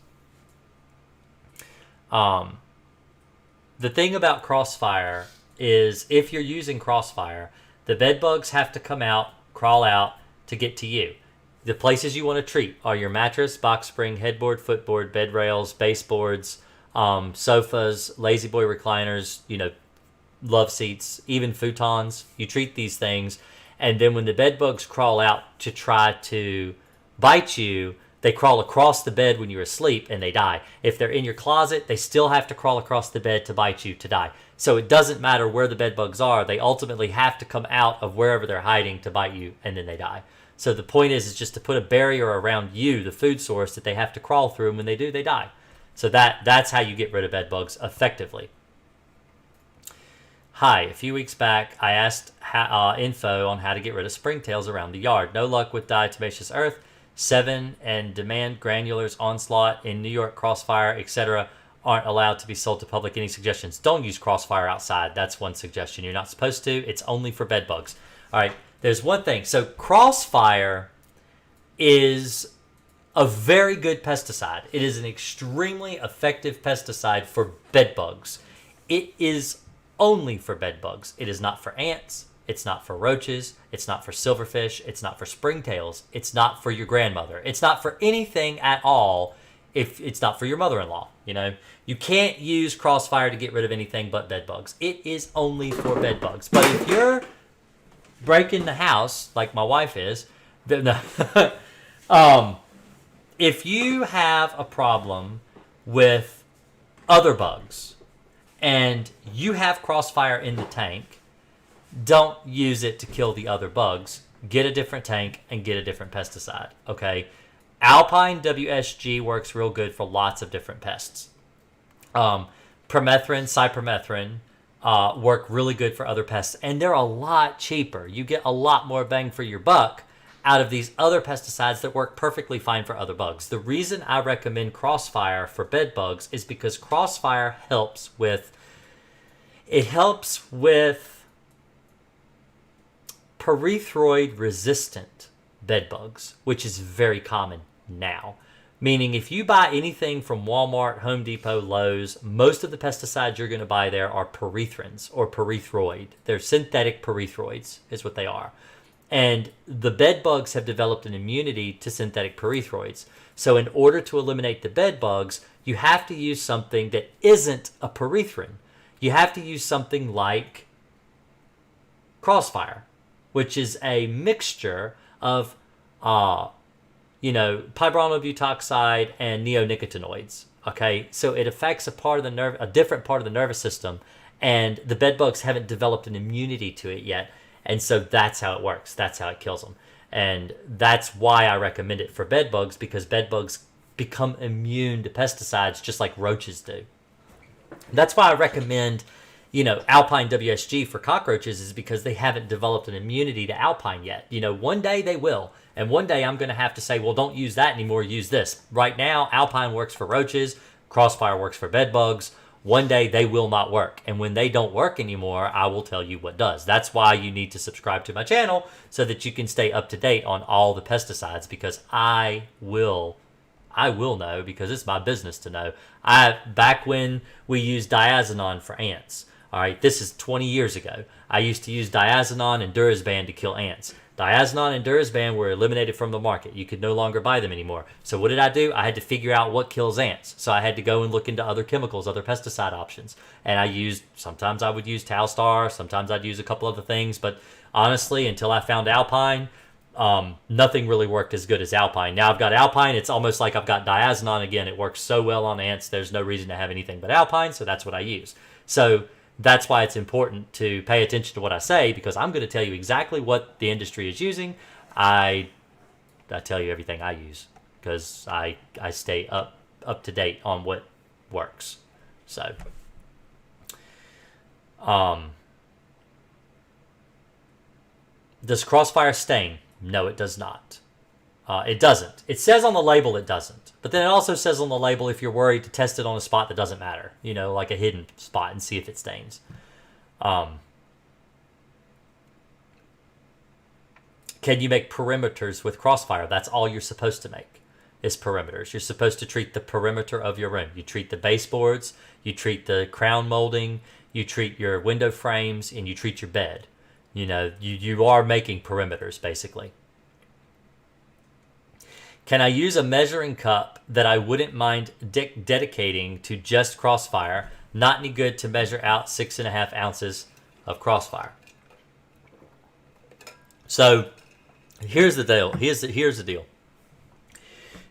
The thing about Crossfire is, if you're using Crossfire, the bed bugs have to crawl out to get to you. The places you want to treat are your mattress, box spring, headboard, footboard, bed rails, baseboards, sofas, lazy boy recliners, love seats, even futons. You treat these things, and then when the bed bugs crawl out to try to bite you, they crawl across the bed when you're asleep and they die. If they're in your closet, they still have to crawl across the bed to bite you to die. So it doesn't matter where the bed bugs are, they ultimately have to come out of wherever they're hiding to bite you, and then they die. So the point is just to put a barrier around you, the food source that they have to crawl through, and when they do, they die. So that's how you get rid of bed bugs effectively. Hi, a few weeks back, I asked info on how to get rid of springtails around the yard. No luck with diatomaceous earth, 7 and demand granulars, onslaught in New York, Crossfire, etc. aren't allowed to be sold to public. Any suggestions? Don't use Crossfire outside. That's one suggestion. You're not supposed to. It's only for bed bugs. All right, there's one thing. So Crossfire is a very good pesticide. It is an extremely effective pesticide for bed bugs. It is only for bed bugs. It is not for ants. It's not for roaches. It's not for silverfish. It's not for springtails. It's not for your grandmother. It's not for anything at all if it's not for your mother-in-law. You can't use Crossfire to get rid of anything but bed bugs. It is only for bed bugs. But if you're breaking the house like my wife is, no. If you have a problem with other bugs and you have Crossfire in the tank, don't use it to kill the other bugs. Get a different tank and get a different pesticide, okay? Alpine WSG works real good for lots of different pests. Permethrin, cypermethrin work really good for other pests, and they're a lot cheaper. You get a lot more bang for your buck out of these other pesticides that work perfectly fine for other bugs. The reason I recommend Crossfire for bed bugs is because Crossfire helps with pyrethroid resistant bed bugs, which is very common now. Meaning if you buy anything from Walmart, Home Depot, Lowe's, most of the pesticides you're going to buy there are pyrethrins or pyrethroid. They're synthetic pyrethroids is what they are. And the bed bugs have developed an immunity to synthetic pyrethroids. So in order to eliminate the bed bugs, you have to use something that isn't a pyrethrin. You have to use something like Crossfire, which is a mixture of pybranobutoxide and neonicotinoids. Okay, so it affects a different part of the nervous system, and the bed bugs haven't developed an immunity to it yet, and so that's how it works. That's how it kills them, and that's why I recommend it for bed bugs, because bed bugs become immune to pesticides just like roaches do. That's why I recommend, Alpine WSG for cockroaches, is because they haven't developed an immunity to Alpine yet. One day they will. And one day I'm going to have to say, well, don't use that anymore, use this. Right now, Alpine works for roaches, Crossfire works for bed bugs. One day they will not work. And when they don't work anymore, I will tell you what does. That's why you need to subscribe to my channel so that you can stay up to date on all the pesticides, because I will know, because it's my business to know. Back when we used diazinon for ants, all right, this is 20 years ago. I used to use diazinon and Durazban to kill ants. Diazinon and Durazban were eliminated from the market. You could no longer buy them anymore. So what did I do? I had to figure out what kills ants. So I had to go and look into other chemicals, other pesticide options. And sometimes I would use Talstar, sometimes I'd use a couple other things. But honestly, until I found Alpine, nothing really worked as good as Alpine. Now I've got Alpine. It's almost like I've got diazinon again. It works so well on ants. There's no reason to have anything but Alpine, so that's what I use. So that's why it's important to pay attention to what I say, because I'm going to tell you exactly what the industry is using. I tell you everything I use, because I stay up to date on what works. So, does Crossfire stain? No, it does not. It doesn't. It says on the label it doesn't. But then it also says on the label, if you're worried, to test it on a spot that doesn't matter. Like a hidden spot, and see if it stains. Can you make perimeters with Crossfire? That's all you're supposed to make, is perimeters. You're supposed to treat the perimeter of your room. You treat the baseboards, you treat the crown molding, you treat your window frames, and you treat your bed. You are making perimeters, basically. Can I use a measuring cup that I wouldn't mind dedicating to just Crossfire? Not any good to measure out 6.5 ounces of Crossfire. So here's the deal. Here's the deal.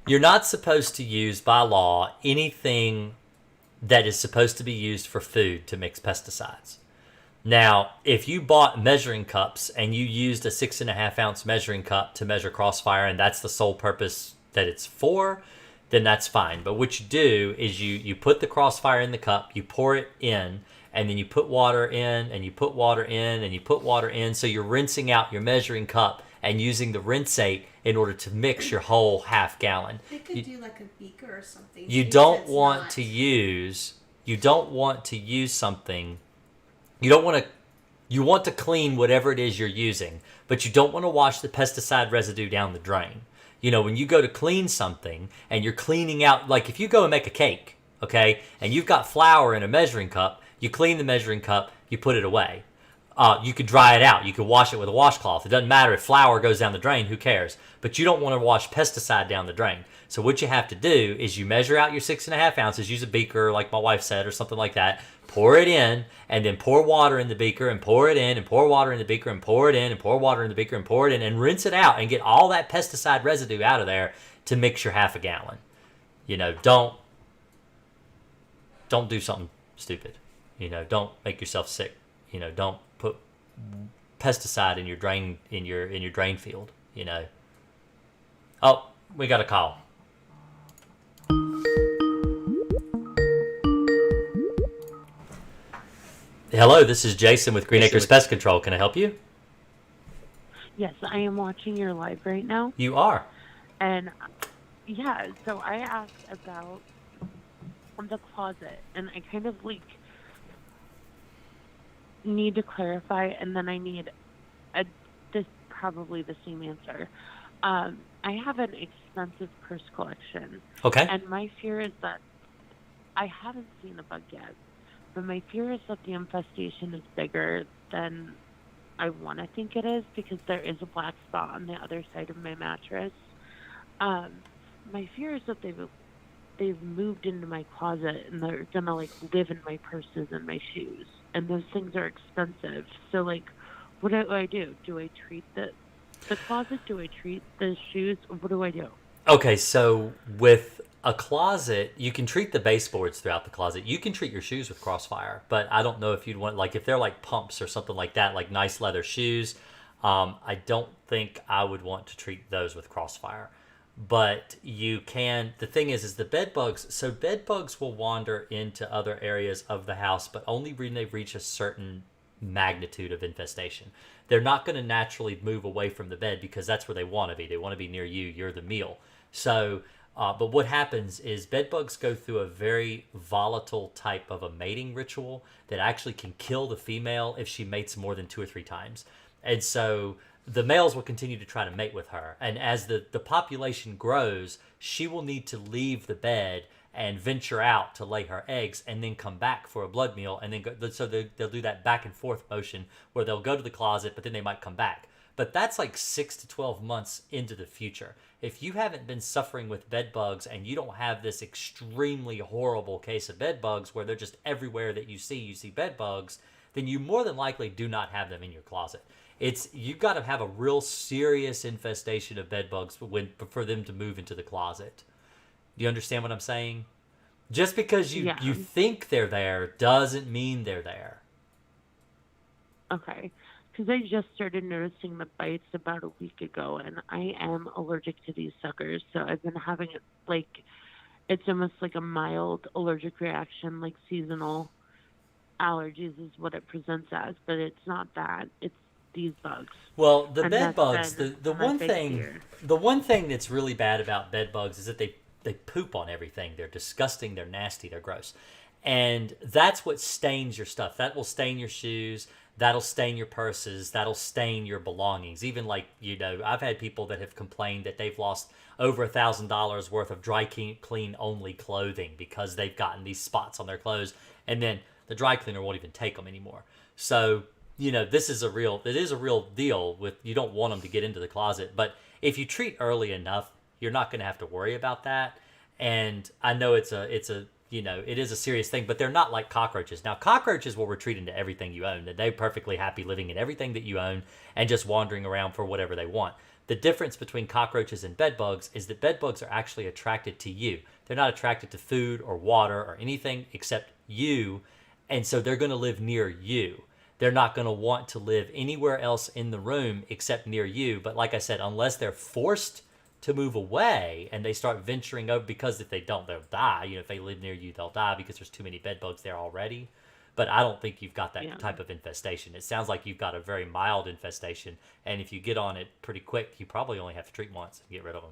You're not supposed to use, by law, anything that is supposed to be used for food to mix pesticides. Now, if you bought measuring cups and you used a 6.5 ounce measuring cup to measure Crossfire, and that's the sole purpose that it's for, then that's fine. But what you do is you put the Crossfire in the cup, you pour it in, and then you put water in, and you put water in, and you put water in. So you're rinsing out your measuring cup and using the rinsate in order to mix your whole half gallon. They could do like a beaker or something. You don't want to use something. You want to clean whatever it is you're using, but you don't want to wash the pesticide residue down the drain. When you go to clean something and you're cleaning out, like if you go and make a cake, okay, and you've got flour in a measuring cup, you clean the measuring cup, you put it away. You could dry it out. You could wash it with a washcloth. It doesn't matter if flour goes down the drain, who cares? But you don't want to wash pesticide down the drain. So what you have to do is you measure out your 6.5 ounces, use a beaker like my wife said or something like that, pour it in, and then pour water in the beaker and pour it in and pour water in the beaker and pour it in and pour water in the beaker and pour it in and rinse it out and get all that pesticide residue out of there to mix your half a gallon. Don't do something stupid. Don't make yourself sick. Don't put pesticide in your drain field. Oh, we got a call. Hello, this is Jason with Green Acres Pest Control. Can I help you? Yes, I am watching your live right now. You are. And yeah, so I asked about the closet, and I kind of need to clarify, and then I need this probably the same answer. I have an expensive purse collection. Okay. And my fear is that I haven't seen a bug yet, but my fear is that the infestation is bigger than I want to think it is, because there is a black spot on the other side of my mattress. My fear is that they've moved into my closet and they're gonna live in my purses and my shoes, and those things are expensive. So what do I do? Do I treat the closet? Do I treat the shoes? What do I do? Okay, so with a closet, you can treat the baseboards throughout the closet. You can treat your shoes with Crossfire, but I don't know if you'd want, if they're like pumps or something like that, like nice leather shoes. I don't think I would want to treat those with Crossfire. But you can, the thing is the bed bugs, so bed bugs will wander into other areas of the house, but only when they reach a certain magnitude of infestation. They're not going to naturally move away from the bed because that's where they want to be. They want to be near you. You're the meal. So, but what happens is bed bugs go through a very volatile type of a mating ritual that actually can kill the female if she mates more than 2 or 3 times. And so the males will continue to try to mate with her. And as the population grows, she will need to leave the bed and venture out to lay her eggs and then come back for a blood meal. And then so they'll do that back and forth motion where they'll go to the closet, but then they might come back. But that's 6 to 12 months into the future. If you haven't been suffering with bed bugs and you don't have this extremely horrible case of bed bugs where they're just everywhere that you see bed bugs, then you more than likely do not have them in your closet. You've got to have a real serious infestation of bed bugs for them to move into the closet. Do you understand what I'm saying? Just because you think they're there doesn't mean they're there. Okay. Because I just started noticing the bites about a week ago, and I am allergic to these suckers. So I've been having it it's almost like a mild allergic reaction, like seasonal allergies is what it presents as, but it's not that. It's these bugs. Well, the bed bugs, the one thing that's really bad about bed bugs is that they poop on everything. They're disgusting, they're nasty, they're gross. And that's what stains your stuff. That will stain your shoes, that'll stain your purses, that'll stain your belongings. Even I've had people that have complained that they've lost over $1,000 worth of dry clean only clothing because they've gotten these spots on their clothes, and then the dry cleaner won't even take them anymore. So it is a real deal with, you don't want them to get into the closet. But if you treat early enough, you're not going to have to worry about that. And I know it is a serious thing, but they're not like cockroaches. Now, cockroaches will retreat into everything you own. They're perfectly happy living in everything that you own and just wandering around for whatever they want. The difference between cockroaches and bed bugs is that bed bugs are actually attracted to you. They're not attracted to food or water or anything except you. And so they're going to live near you. They're not going to want to live anywhere else in the room except near you. But like I said, unless they're forced to move away and they start venturing over, because if they don't, they'll die. If they live near you, they'll die because there's too many bed bugs there already. But I don't think you've got that type of infestation. It sounds like you've got a very mild infestation. And if you get on it pretty quick, you probably only have to treat once and get rid of them.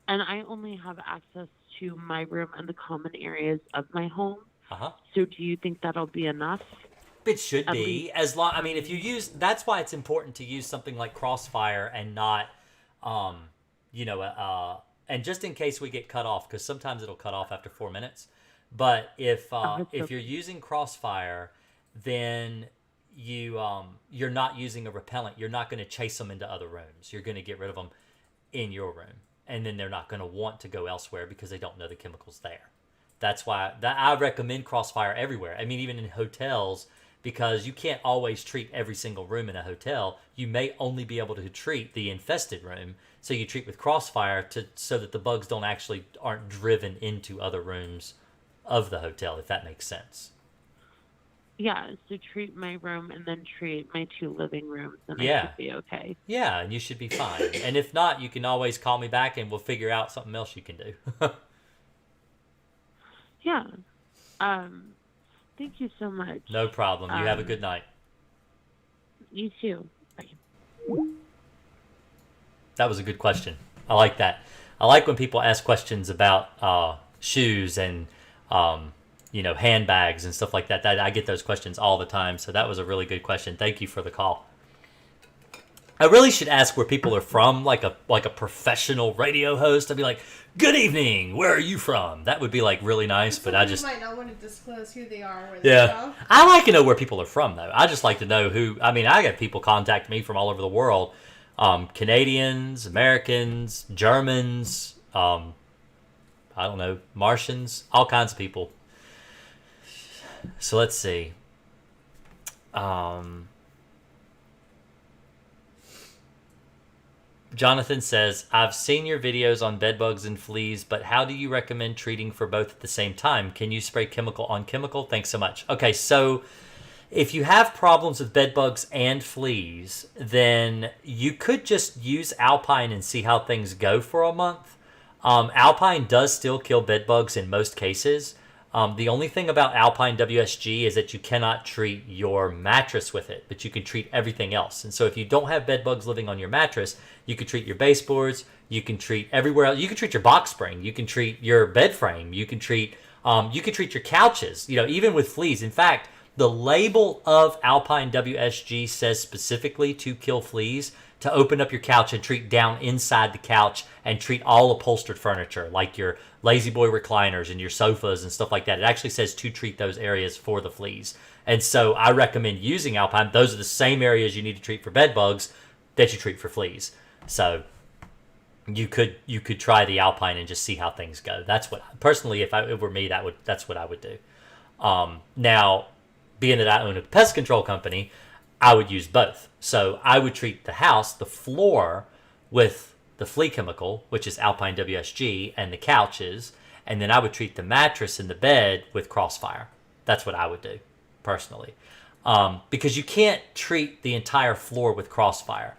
And I only have access to my room and the common areas of my home. Uh-huh. So do you think that'll be enough? It should be. If you use, that's why it's important to use something like Crossfire and not, and just in case we get cut off, because sometimes it'll cut off after 4 minutes. But if you're using Crossfire, then you're not using a repellent. You're not going to chase them into other rooms. You're going to get rid of them in your room. and then they're not going to want to go elsewhere because they don't know the chemical's there. That's why I recommend Crossfire everywhere. I mean, even in hotels, because you can't always treat every single room in a hotel. You may only be able to treat the infested room, so you treat with Crossfire so that the bugs aren't driven into other rooms of the hotel, if that makes sense. Yeah, so treat my room and then treat my 2 living rooms, and I should be okay. Yeah, and you should be fine. And if not, you can always call me back and we'll figure out something else you can do. Yeah. Thank you so much. No problem. You have a good night. You too. Bye. That was a good question. I like that. I like when people ask questions about shoes and handbags and stuff like that. I get those questions all the time. So that was a really good question. Thank you for the call. I really should ask where people are from, like a professional radio host. I'd be like, "Good evening. Where are you from?" That would be like really nice. But I just might not want to disclose who they are. Where they're from. I like to know where people are from though. I just like to know who. I mean, I get people contact me from all over the world. Canadians, Americans, Germans. I don't know, Martians, all kinds of people. So let's see. Jonathan says, I've seen your videos on bedbugs and fleas, but how do you recommend treating for both at the same time? Can you spray chemical on chemical? Thanks so much. Okay, so if you have problems with bedbugs and fleas, then you could just use Alpine and see how things go for a month. Alpine does still kill bedbugs in most cases. The only thing about Alpine WSG is that you cannot treat your mattress with it, but you can treat everything else. And so if you don't have bedbugs living on your mattress, you can treat your baseboards, you can treat everywhere else. You can treat your box spring, you can treat your bed frame, you can treat your couches, even with fleas. In fact, the label of Alpine WSG says specifically to kill fleas, to open up your couch and treat down inside the couch and treat all upholstered furniture, like your Lazy Boy recliners and your sofas and stuff like that. It actually says to treat those areas for the fleas. And so I recommend using Alpine. Those are the same areas you need to treat for bed bugs that you treat for fleas. So you could try the Alpine and just see how things go. That's what, personally, if it were me, that's what I would do. Now, being that I own a pest control company, I would use both. So I would treat the house, the floor, with the flea chemical, which is Alpine WSG, and the couches, and then I would treat the mattress and the bed with Crossfire. That's what I would do, personally. Because you can't treat the entire floor with Crossfire.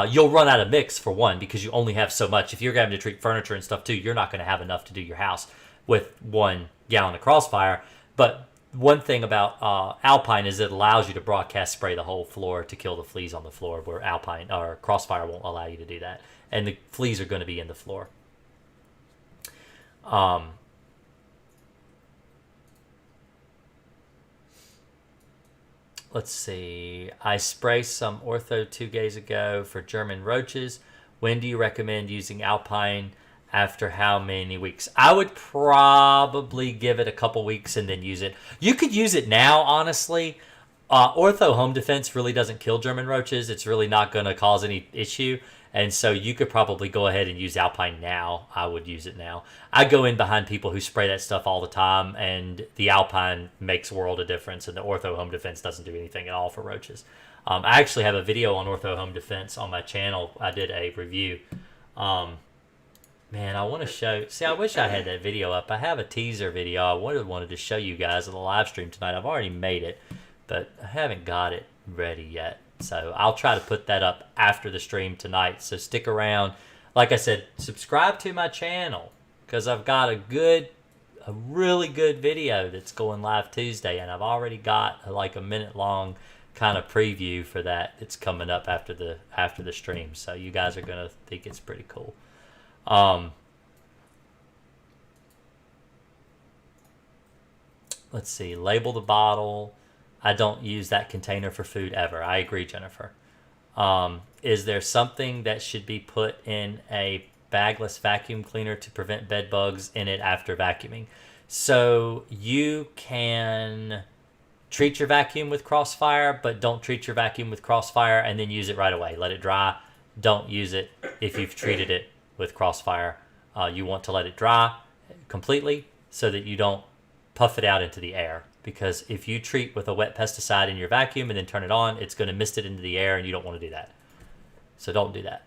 You'll run out of mix, for one, because you only have so much. If you're having to treat furniture and stuff, too, you're not going to have enough to do your house with 1 gallon of Crossfire. But one thing about Alpine is it allows you to broadcast spray the whole floor to kill the fleas on the floor, where Alpine or Crossfire won't allow you to do that. And the fleas are going to be in the floor. Let's see. I sprayed some Ortho 2 days ago for German roaches. When do you recommend using Alpine? After how many weeks? I would probably give it a couple weeks and then use it. You could use it now, honestly. Ortho Home Defense really doesn't kill German roaches. It's really not going to cause any issue. And so you could probably go ahead and use Alpine now. I would use it now. I go in behind people who spray that stuff all the time, and the Alpine makes a world of difference, and the Ortho Home Defense doesn't do anything at all for roaches. I actually have a video on Ortho Home Defense on my channel. I did a review. Man, I want to show... See, I wish I had that video up. I have a teaser video I wanted to show you guys on the live stream tonight. I've already made it, but I haven't got it ready yet. So I'll try to put that up after the stream tonight. So stick around. Like I said, subscribe to my channel, because I've got a really good video that's going live Tuesday, and I've already got like a minute-long kind of preview for that. It's coming up after the stream. So you guys are going to think it's pretty cool. Let's see. Label the bottle. I don't use that container for food ever. I agree, Jennifer. Is there something that should be put in a bagless vacuum cleaner to prevent bed bugs in it after vacuuming? So you can treat your vacuum with Crossfire, but don't treat your vacuum with Crossfire and then use it right away. Let it dry. Don't use it if you've treated it with Crossfire. You want to let it dry completely so that you don't puff it out into the air. Because if you treat with a wet pesticide in your vacuum and then turn it on, it's going to mist it into the air, and you don't want to do that. So don't do that.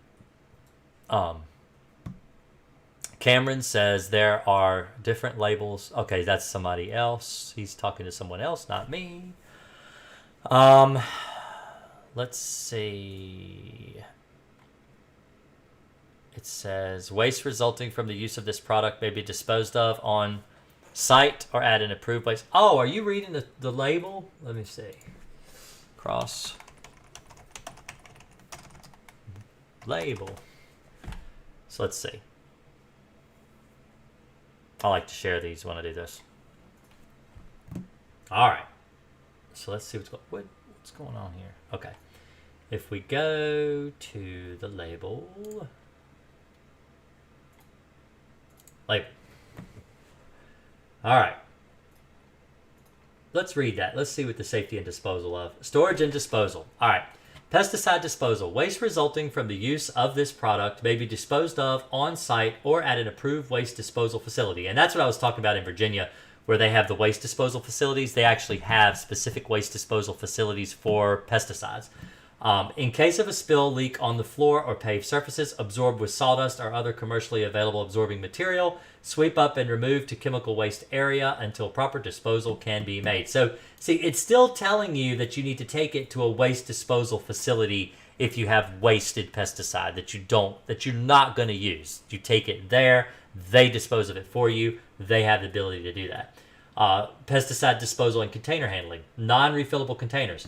Cameron says there are different labels. Okay, that's somebody else. He's talking to someone else, not me. Let's see. It says waste resulting from the use of this product may be disposed of on site or at an approved place. Oh, are you reading the label? Let me see. Cross label. So let's see. I like to share these when I do this. All right. So let's see what's going on here. Okay. If we go to the label. Label. All right. Let's read that. Let's see what the safety and disposal of. Storage and disposal. All right. Pesticide disposal. Waste resulting from the use of this product may be disposed of on site or at an approved waste disposal facility. And that's what I was talking about in Virginia, where they have the waste disposal facilities. They actually have specific waste disposal facilities for pesticides. In case of a spill, leak on the floor or paved surfaces, absorbed with sawdust or other commercially available absorbing material, sweep up and remove to chemical waste area until proper disposal can be made. So, see, it's still telling you that you need to take it to a waste disposal facility if you have wasted pesticide that you're not going to use. You take it there, they dispose of it for you, they have the ability to do that. Pesticide disposal and container handling. Non-refillable containers.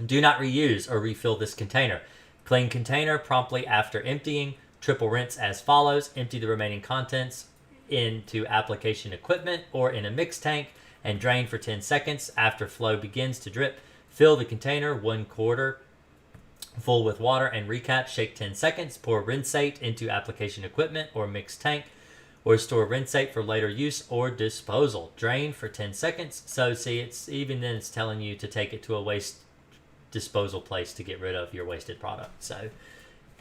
Do not reuse or refill this container. Clean container promptly after emptying. Triple rinse as follows. Empty the remaining contents into application equipment or in a mixed tank and drain for 10 seconds. After flow begins to drip, fill the container 1/4 full with water and recap. Shake 10 seconds. Pour rinsate into application equipment or mixed tank, or store rinsate for later use or disposal. Drain for 10 seconds. So see, it's even then it's telling you to take it to a waste disposal place to get rid of your wasted product. So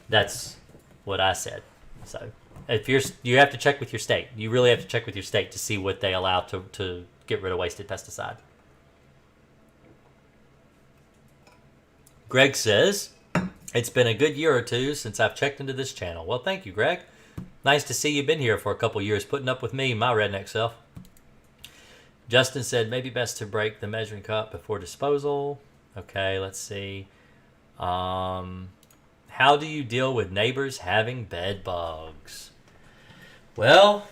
that's what I said. So if you have to check with your state. You really have to check with your state to see what they allow to get rid of wasted pesticide. Greg says, it's been a good year or two since I've checked into this channel. Well, thank you, Greg. Nice to see you've been here for a couple years, putting up with me, my redneck self. Justin said, maybe best to break the measuring cup before disposal. Okay, let's see. How do you deal with neighbors having bed bugs? Well,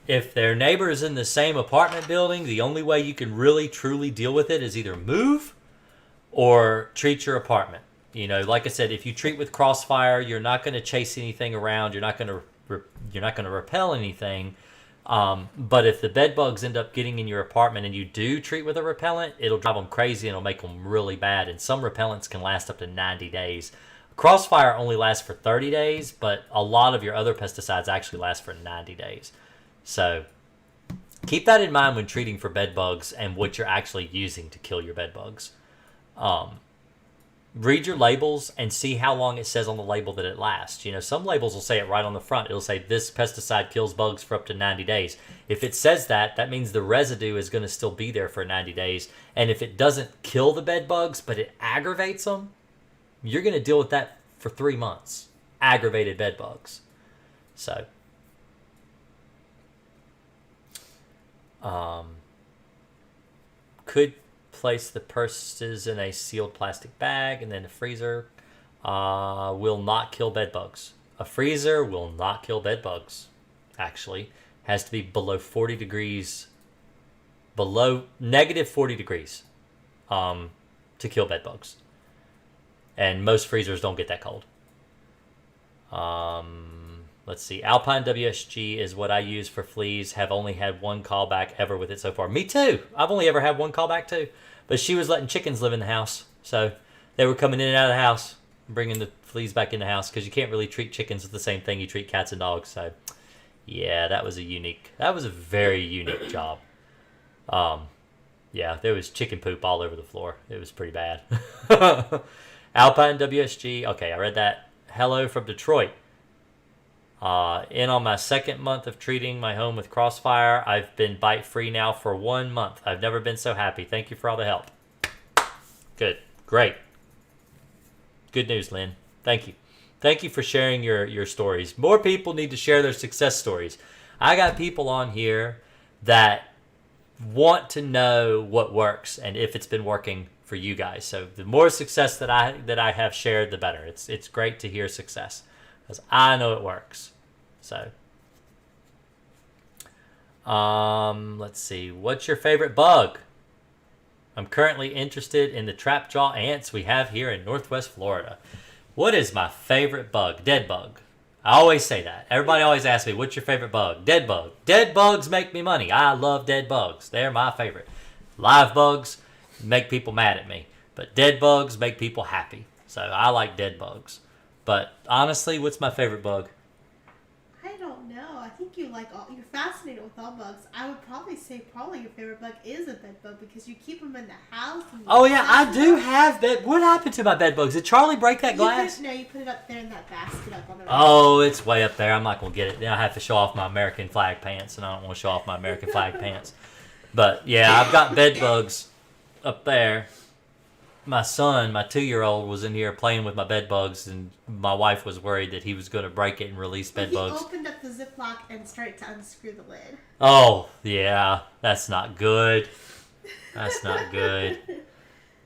if their neighbors in the same apartment building, the only way you can really truly deal with it is either move or treat your apartment. You know, like I said, if you treat with Crossfire, you're not going to chase anything around. You're not going to repel anything. But if the bed bugs end up getting in your apartment and you do treat with a repellent, it'll drive them crazy and it'll make them really bad. And some repellents can last up to 90 days. Crossfire only lasts for 30 days, but a lot of your other pesticides actually last for 90 days. So keep that in mind when treating for bed bugs and what you're actually using to kill your bed bugs. Read your labels and see how long it says on the label that it lasts. You know, some labels will say it right on the front. It'll say this pesticide kills bugs for up to 90 days. If it says that, that means the residue is going to still be there for 90 days. And if it doesn't kill the bed bugs, but it aggravates them, you're going to deal with that for 3 months. Aggravated bed bugs. So, could place the purses in a sealed plastic bag and then a freezer. Will not kill bed bugs. A freezer will not kill bed bugs. Actually, has to be below 40 degrees, below negative 40 degrees, to kill bed bugs. And most freezers don't get that cold. Let's see. Alpine WSG is what I use for fleas. Have only had one callback ever with it so far. Me too. I've only ever had one callback too. But she was letting chickens live in the house. So they were coming in and out of the house, bringing the fleas back in the house, because you can't really treat chickens with the same thing you treat cats and dogs. So yeah, that was a very unique job. Yeah, there was chicken poop all over the floor. It was pretty bad. Alpine WSG. Okay, I read that. Hello from Detroit. In on my second month of treating my home with Crossfire. I've been bite free now for 1 month. I've never been so happy. Thank you for all the help. Good. Great. Good news, Lynn. Thank you. Thank you for sharing your stories. More people need to share their success stories. I got people on here that want to know what works and if it's been working for you guys. So the more success that I have shared, the better. It's great to hear success because I know it works. So, let's see. What's your favorite bug? I'm currently interested in the trapjaw ants we have here in Northwest Florida. What is my favorite bug? Dead bug. I always say that. Everybody always asks me, what's your favorite bug? Dead bug. Dead bugs make me money. I love dead bugs. They're my favorite. Live bugs make people mad at me, but dead bugs make people happy. So I like dead bugs. But honestly, what's my favorite bug? I don't know. I think you're fascinated with all bugs. I would probably say your favorite bug is a bed bug because you keep them in the house. Oh yeah, I do have bed. What happened to my bed bugs? Did Charlie break that glass? You put it up there in that basket up on the right. Oh, it's way up there. I'm not gonna get it. Then I have to show off my American flag pants, and I don't want to show off my American flag pants. But yeah, I've got bed bugs up there. My son, my 2-year-old, was in here playing with my bed bugs, and my wife was worried that he was going to break it and release bed bugs. He opened up the Ziploc and started to unscrew the lid. Oh, yeah. That's not good. That's not good.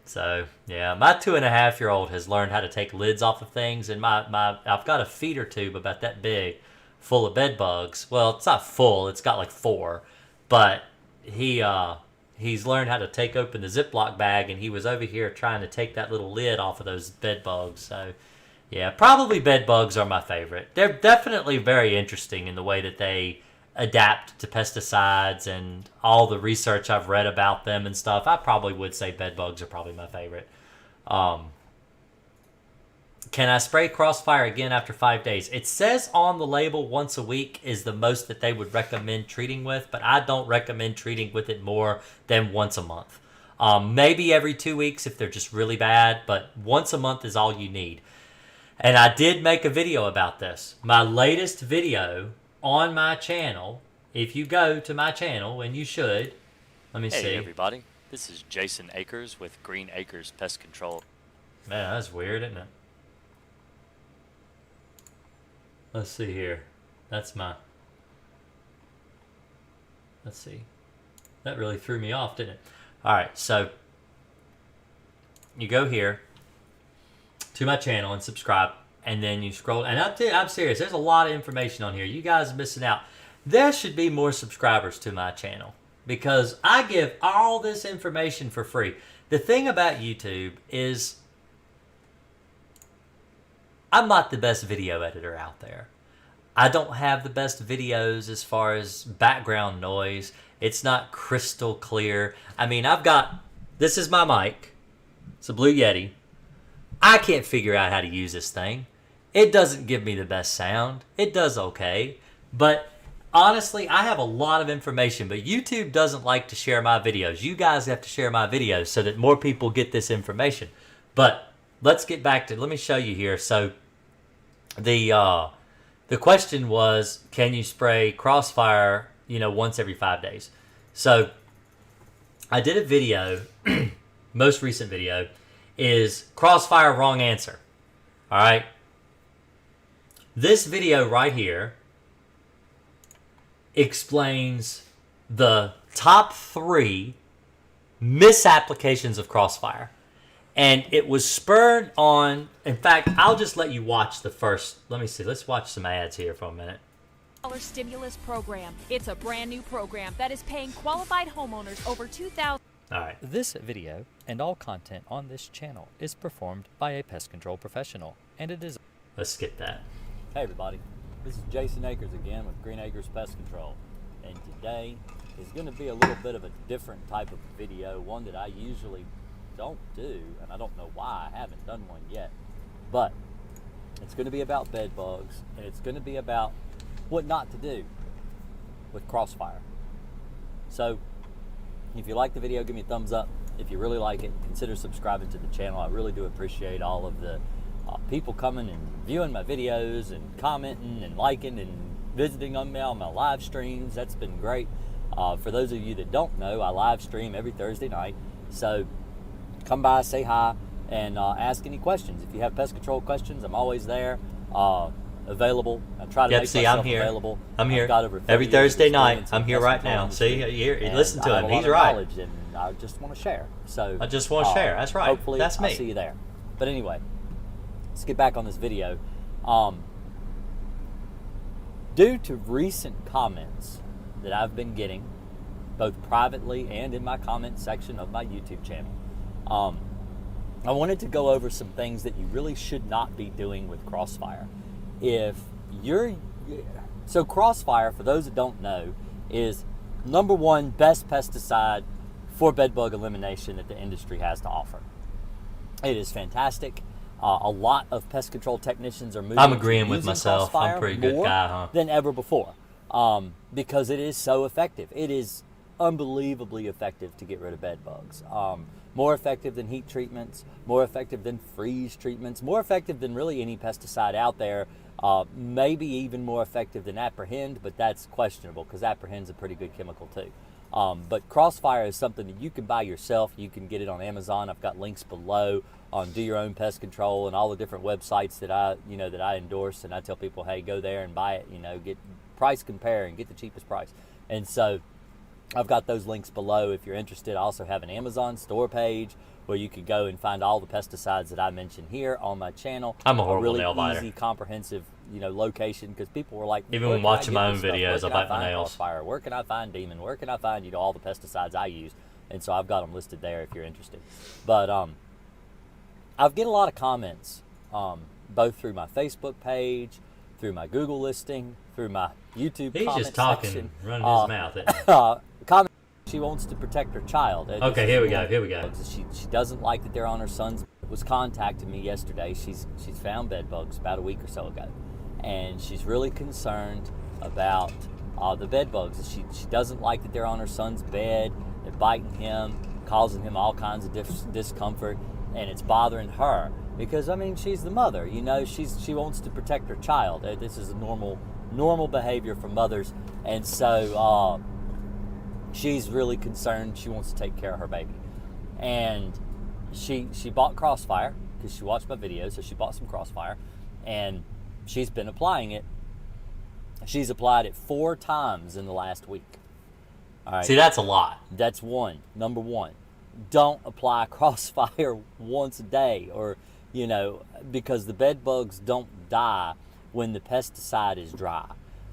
So, yeah. My 2.5-year-old has learned how to take lids off of things, and I've got a feeder tube about that big full of bed bugs. Well, it's not full. It's got like 4. But he's learned how to take open the Ziploc bag, and he was over here trying to take that little lid off of those bed bugs. So, yeah, probably bed bugs are my favorite. They're definitely very interesting in the way that they adapt to pesticides and all the research I've read about them and stuff. I probably would say bed bugs are probably my favorite. Can I spray Crossfire again after 5 days? It says on the label once a week is the most that they would recommend treating with, but I don't recommend treating with it more than once a month. Maybe every 2 weeks if they're just really bad, but once a month is all you need. And I did make a video about this. My latest video on my channel, if you go to my channel, and you should, let me see. Hey everybody, this is Jason Akers with Akers Pest Control. Man, that's weird, isn't it? Let's see here. Let's see. That really threw me off, didn't it? Alright, so you go here to my channel and subscribe, and then you scroll, and I'm serious, there's a lot of information on here. You guys are missing out. There should be more subscribers to my channel because I give all this information for free. The thing about YouTube is I'm not the best video editor out there. I don't have the best videos as far as background noise. It's not crystal clear. I mean, this is my mic. It's a Blue Yeti. I can't figure out how to use this thing. It doesn't give me the best sound. It does okay. But honestly, I have a lot of information, but YouTube doesn't like to share my videos. You guys have to share my videos so that more people get this information. But let's get back to, let me show you here. So the question was, can you spray Crossfire, once every 5 days? So I did a video, most recent video, is Crossfire wrong answer. All right. This video right here explains the top 3 misapplications of Crossfire. And it was spurred on, in fact, I'll just let you watch the first, let me see, let's watch some ads here for a minute. Stimulus program. It's a brand new program that is paying qualified homeowners over $2,000. All right. This video and all content on this channel is performed by a pest control professional, and it is... Let's skip that. Hey everybody, this is Jason Akers again with Akers Pest Control, and today is going to be a little bit of a different type of video, one that I usually don't do, and I don't know why I haven't done one yet, but it's going to be about bed bugs, and it's going to be about what not to do with Crossfire. So if you like the video, give me a thumbs up. If you really like it, consider subscribing to the channel. I really do appreciate all of the people coming and viewing my videos and commenting and liking and visiting on me on my live streams. That's been great. For those of you that don't know, I live stream every Thursday night. So come by, say hi, and ask any questions. If you have pest control questions, I'm always there, available. I try to make myself available. I'm here. I've got over 30 every years Thursday of night. experience I'm in here pest right control now. industry, See, here, and listen to I have him. a lot He's of right. knowledge, and I just want to share. So I just want to share. That's right. Hopefully, That's me. I'll see you there. But anyway, let's get back on this video. Due to recent comments that I've been getting, both privately and in my comment section of my YouTube channel, I wanted to go over some things that you really should not be doing with Crossfire. So Crossfire, for those that don't know, is number one best pesticide for bedbug elimination that the industry has to offer. It is fantastic. A lot of pest control technicians are moving. I'm agreeing to with using myself. Crossfire I'm a pretty good more guy, huh? than ever before, because it is so effective. It is unbelievably effective to get rid of bed bugs. More effective than heat treatments, more effective than freeze treatments, more effective than really any pesticide out there. Maybe even more effective than Apprehend, but that's questionable because Apprehend's a pretty good chemical too. But Crossfire is something that you can buy yourself. You can get it on Amazon. I've got links below on Do Your Own Pest Control and all the different websites that I endorse, and I tell people, hey, go there and buy it. Get price compare and get the cheapest price. And so I've got those links below if you're interested. I also have an Amazon store page where you could go and find all the pesticides that I mentioned here on my channel. I'm a horrible really nail biter. easy, comprehensive, location, because people were like, Even where when can I watching get my this own stuff? videos, Where I can bite my find nails. Crossfire? Where can I find Demon? Where can I find all the pesticides I use? And so I've got them listed there if you're interested. But I get a lot of comments, both through my Facebook page, through my Google listing, through my YouTube He's comment just talking, section. running his mouth. Comment. She wants to protect her child. Okay, here we go. Here we go. She doesn't like that they're on her son's. Was contacting me yesterday. She's found bed bugs about a week or so ago, and she's really concerned about the bed bugs. She doesn't like that they're on her son's bed. They're biting him, causing him all kinds of discomfort, and it's bothering her because she's the mother. She wants to protect her child. This is a normal behavior for mothers, and so she's really concerned. She wants to take care of her baby, and she bought Crossfire because she watched my videos. So she bought some Crossfire, and she's been applying it. She's applied it 4 times in the last week. All right. See, that's a lot. That's number one. Don't apply Crossfire once a day, or because the bed bugs don't die when the pesticide is dry.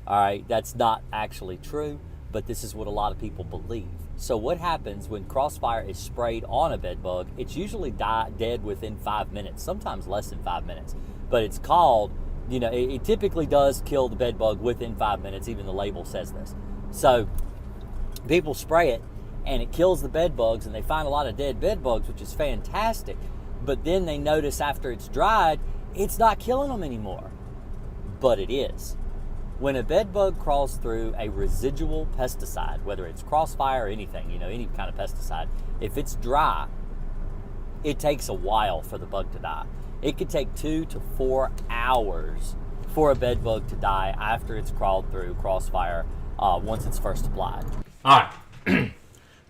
All right, that's not actually true, but this is what a lot of people believe. So what happens when Crossfire is sprayed on a bed bug? It's usually dead within 5 minutes, sometimes less than 5 minutes. But it's called, it typically does kill the bed bug within 5 minutes. Even the label says this. So people spray it, and it kills the bed bugs, and they find a lot of dead bed bugs, which is fantastic. But then they notice after it's dried, it's not killing them anymore. But it is. When a bed bug crawls through a residual pesticide, whether it's Crossfire or anything, any kind of pesticide, if it's dry, it takes a while for the bug to die. It could take 2 to 4 hours for a bed bug to die after it's crawled through Crossfire once it's first applied. All right.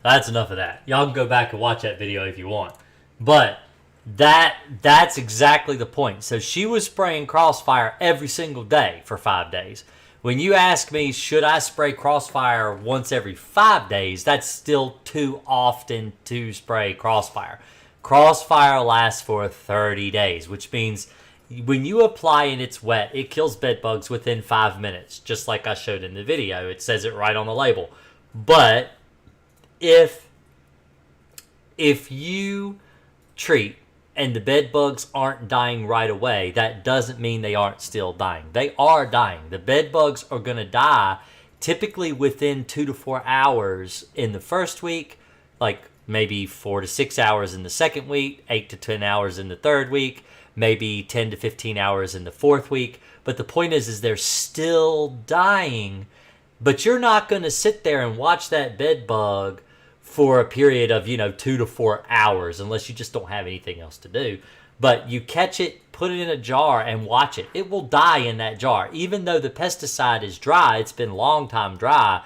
That's enough of that. Y'all can go back and watch that video if you want. But that's exactly the point. So she was spraying Crossfire every single day for 5 days. When you ask me, should I spray Crossfire once every 5 days, that's still too often to spray Crossfire. Crossfire lasts for 30 days, which means when you apply and it's wet, it kills bed bugs within 5 minutes, just like I showed in the video. It says it right on the label. But if you treat and the bed bugs aren't dying right away, that doesn't mean they aren't still dying. They are dying. The bed bugs are going to die typically within 2 to 4 hours in the first week, like maybe 4 to 6 hours in the second week, 8 to 10 hours in the third week, maybe 10 to 15 hours in the fourth week. But the point is they're still dying, but you're not going to sit there and watch that bed bug for a period of 2 to 4 hours unless you just don't have anything else to do. But you catch it, put it in a jar, and watch it. It will die in that jar. Even though the pesticide is dry, it's been a long time dry,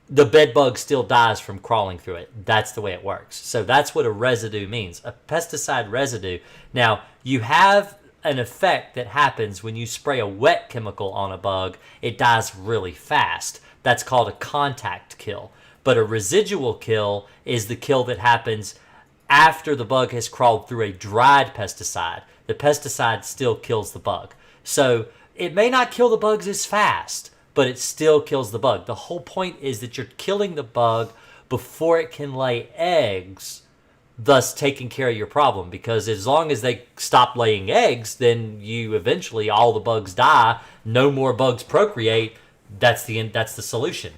the bed bug still dies from crawling through it. That's the way it works. So that's what a residue means, a pesticide residue. Now, you have an effect that happens when you spray a wet chemical on a bug. It dies really fast. That's called a contact kill. But a residual kill is the kill that happens after the bug has crawled through a dried pesticide. The pesticide still kills the bug. So it may not kill the bugs as fast, but it still kills the bug. The whole point is that you're killing the bug before it can lay eggs, thus taking care of your problem. Because as long as they stop laying eggs, then you eventually, all the bugs die, no more bugs procreate. That's the end. That's the solution.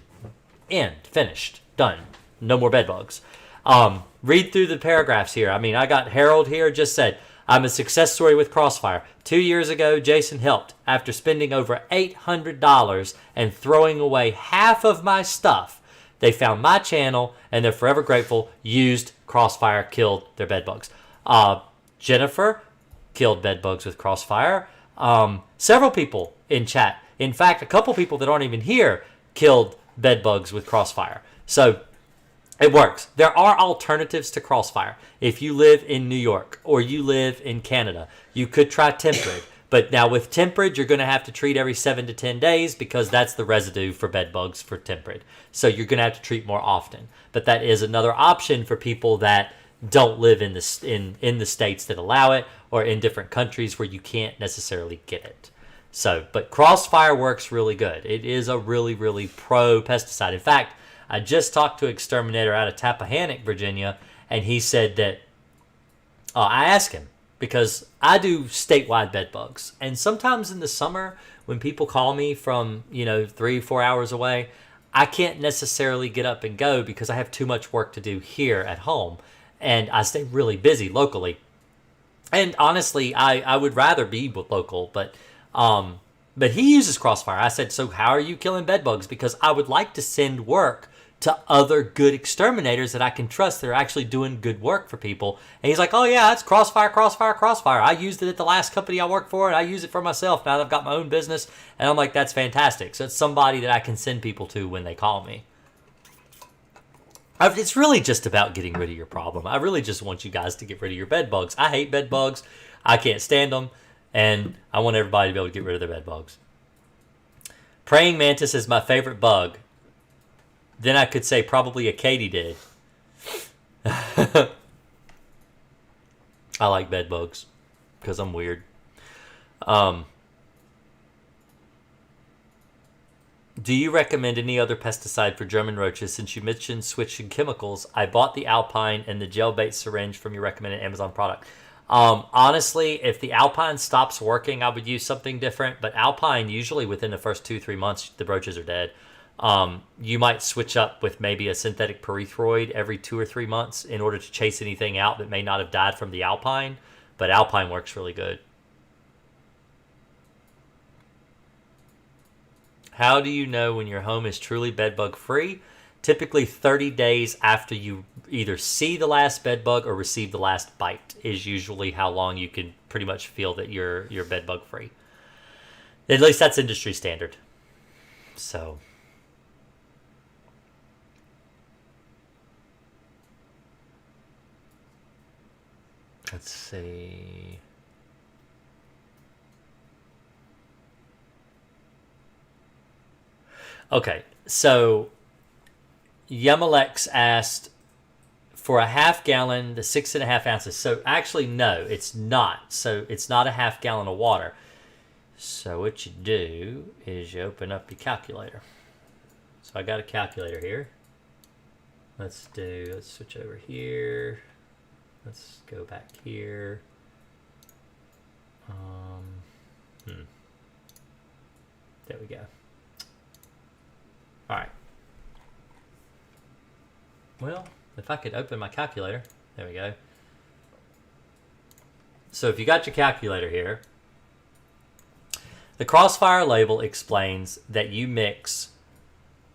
End. Finished. Done. No more bed bugs. Read through the paragraphs here. I mean, I got Harold here just said, I'm a success story with Crossfire. 2 years ago, Jason helped. After spending over $800 and throwing away half of my stuff, they found my channel and they're forever grateful. Used Crossfire, killed their bed bugs. Jennifer killed bed bugs with Crossfire. Several people in chat. In fact, a couple people that aren't even here killed bed bugs with Crossfire. So it works. There are alternatives to Crossfire. If you live in New York or you live in Canada, you could try temperate. But now with temperate, you're going to have to treat every 7 to 10 days because that's the residue for bed bugs for temperate. So you're going to have to treat more often. But that is another option for people that don't live in the states that allow it, or in different countries where you can't necessarily get it. So, but Crossfire works really good. It is a really, really pro pesticide. In fact, I just talked to an exterminator out of Tappahannock, Virginia, and he said that, I asked him, because I do statewide bed bugs. And sometimes in the summer, when people call me from, 3-4 hours away, I can't necessarily get up and go because I have too much work to do here at home. And I stay really busy locally. And honestly, I would rather be local, but he uses Crossfire. I said, so how are you killing bed bugs? Because I would like to send work to other good exterminators that I can trust that are actually doing good work for people. And he's like, oh yeah, it's Crossfire, Crossfire, Crossfire. I used it at the last company I worked for, and I use it for myself now that I've got my own business. And I'm like, that's fantastic. So it's somebody that I can send people to when they call me. It's really just about getting rid of your problem. I really just want you guys to get rid of your bed bugs. I hate bed bugs. I can't stand them. And I want everybody to be able to get rid of their bed bugs. Praying mantis is my favorite bug. Then I could say probably a katydid. I like bed bugs because I'm weird. Do you recommend any other pesticide for German roaches? Since you mentioned switching chemicals, I bought the Alpine and the gel bait syringe from your recommended Amazon product. Honestly, if the Alpine stops working, I would use something different. But Alpine, usually within the first 2-3 months, the roaches are dead. You might switch up with maybe a synthetic pyrethroid every 2 or 3 months in order to chase anything out that may not have died from the Alpine. But Alpine works really good. How do you know when your home is truly bedbug free? Typically 30 days after you either see the last bedbug or receive the last bite is usually how long you can pretty much feel that you're bedbug free. At least that's industry standard. So let's see. Okay, so Yamalex asked for a half gallon, the 6.5 ounces. So actually, no, it's not. So it's not a half gallon of water. So what you do is you open up your calculator. So I got a calculator here. Let's switch over here. Let's go back here. There we go. All right. Well, if I could open my calculator. There we go. So if you got your calculator here, the Crossfire label explains that you mix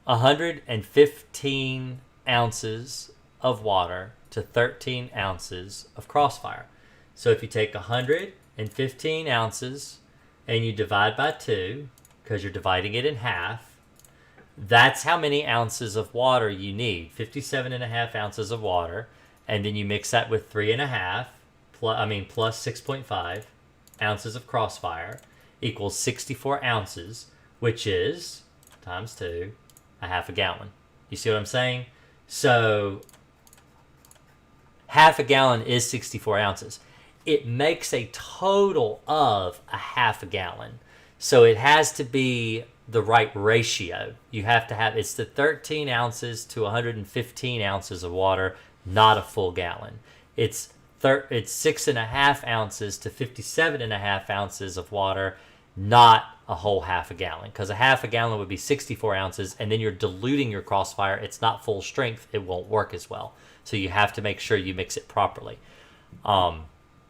115 ounces of water to 13 ounces of Crossfire. So if you take 115 ounces and you divide by 2, because you're dividing it in half, that's how many ounces of water you need. 57.5 ounces of water. And then you mix that with 3.5, plus 6.5 ounces of Crossfire equals 64 ounces, which is, times 2, a half a gallon. You see what I'm saying? So half a gallon is 64 ounces. It makes a total of a half a gallon. So it has to be the right ratio. You have to have, it's the 13 ounces to 115 ounces of water, not a full gallon. It's 6.5 ounces to 57.5 ounces of water, not a whole half a gallon. Because a half a gallon would be 64 ounces, and then you're diluting your Crossfire. It's not full strength. It won't work as well. So you have to make sure you mix it properly.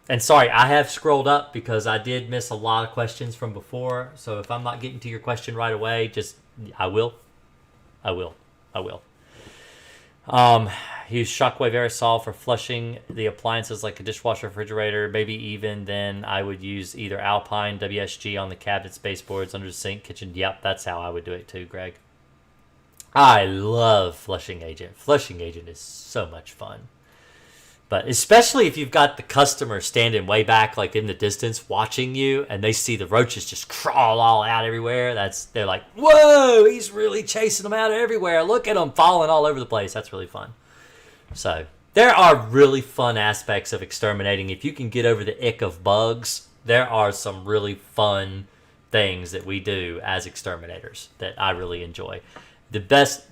And sorry, I have scrolled up because I did miss a lot of questions from before. So if I'm not getting to your question right away, I will. Use shockwave aerosol for flushing the appliances like a dishwasher, refrigerator. Maybe even then I would use either Alpine, WSG on the cabinets, baseboards, under the sink, kitchen. Yep, that's how I would do it too, Greg. I love flushing agent. Flushing agent is so much fun. But especially if you've got the customer standing way back, like in the distance, watching you, and they see the roaches just crawl all out everywhere. They're like, whoa, he's really chasing them out everywhere. Look at them falling all over the place. That's really fun. So there are really fun aspects of exterminating. If you can get over the ick of bugs, there are some really fun things that we do as exterminators that I really enjoy. The best,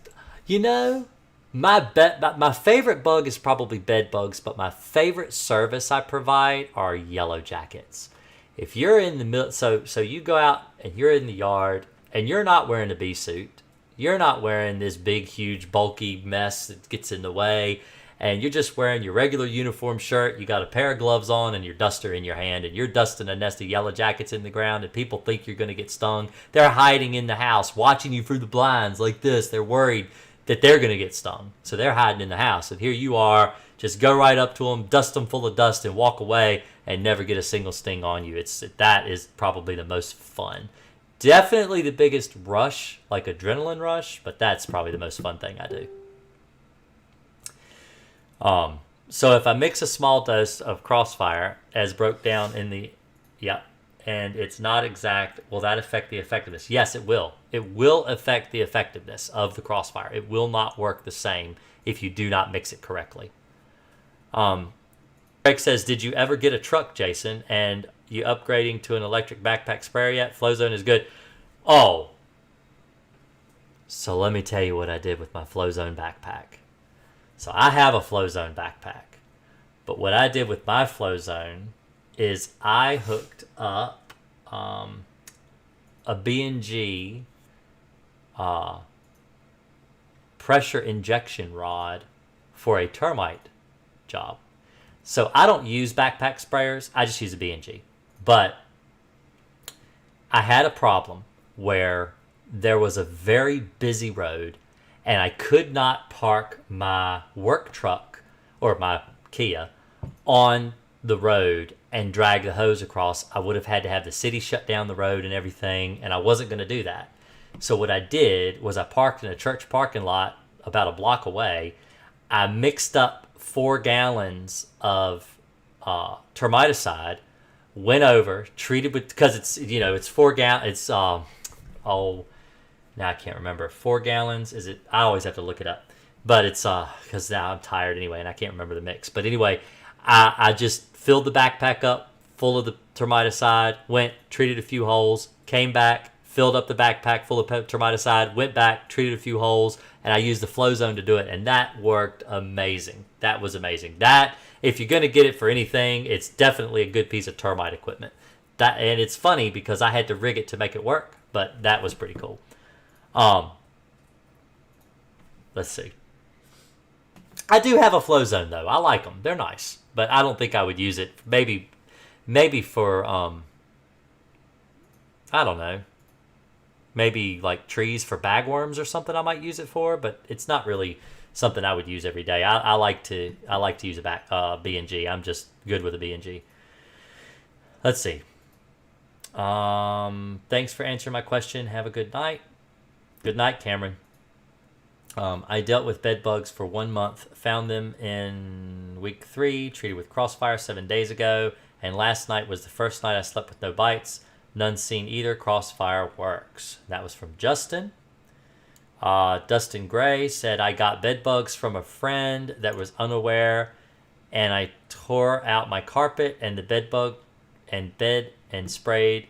my favorite bug is probably bed bugs, but my favorite service I provide are yellow jackets. If you're in the middle, so you go out and you're in the yard and you're not wearing a bee suit, you're not wearing this big, huge, bulky mess that gets in the way, and you're just wearing your regular uniform shirt, you got a pair of gloves on and your duster in your hand, and you're dusting a nest of yellow jackets in the ground, and people think you're going to get stung. They're hiding in the house, watching you through the blinds like this. They're worried that they're going to get stung. So they're hiding in the house. And here you are, just go right up to them, dust them full of dust, and walk away and never get a single sting on you. That is probably the most fun. Definitely the biggest rush, like adrenaline rush, but that's probably the most fun thing I do. So if I mix a small dose of Crossfire, as broke down in the, and it's not exact, will that affect the effectiveness? Yes, it will. It will affect the effectiveness of the Crossfire. It will not work the same if you do not mix it correctly. Greg says, did you ever get a truck, Jason, and you upgrading to an electric backpack sprayer yet? Flow Zone is good. Oh. So let me tell you what I did with my Flow Zone backpack. So I have a Flow Zone backpack. But what I did with my Flow Zone is I hooked up a B&G pressure injection rod for a termite job. So I don't use backpack sprayers. I just use a B&G. But I had a problem where there was a very busy road and I could not park my work truck or my Kia on the road and drag the hose across. I would have had to have the city shut down the road and everything, and I wasn't going to do that. So what I did was I parked in a church parking lot about a block away. I mixed up 4 gallons of termiticide, went over, treated with, because it's 4 gallons, now I can't remember. 4 gallons, is it? I always have to look it up. But it's, because now I'm tired anyway, and I can't remember the mix. But anyway, I just filled the backpack up full of the termiticide, went, treated a few holes, came back, filled up the backpack full of termiticide, went back, treated a few holes, and I used the Flow Zone to do it. And that worked amazing. That was amazing. That, if you're going to get it for anything, it's definitely a good piece of termite equipment. And it's funny because I had to rig it to make it work, but that was pretty cool. Let's see. I do have a Flow Zone though. I like them. They're nice, but I don't think I would use it. Maybe for I don't know. Maybe like trees for bagworms or something. I might use it for, but it's not really something I would use every day. I like to use a B&G. I'm just good with a B&G. Let's see. Thanks for answering my question. Have a good night. Good night, Cameron. I dealt with bed bugs for 1 month. Found them in week 3. Treated with Crossfire 7 days ago. And last night was the first night I slept with no bites. None seen either. Crossfire works. That was from Justin. Dustin Gray said, I got bed bugs from a friend that was unaware, and I tore out my carpet and the bed bug and bed and sprayed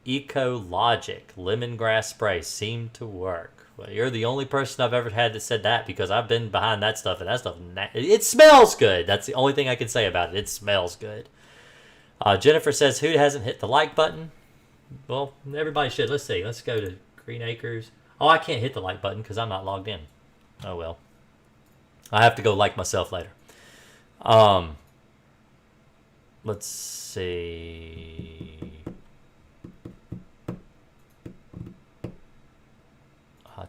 Ecologic lemongrass spray. Seemed to work. Well, you're the only person I've ever had that said that, because I've been behind that stuff, and that stuff, it smells good. That's the only thing I can say about it. It smells good. Jennifer says, who hasn't hit the like button? Well, everybody should. Let's see. Let's go to Green Acres. Oh, I can't hit the like button because I'm not logged in. Oh, well. I have to go like myself later. Let's see.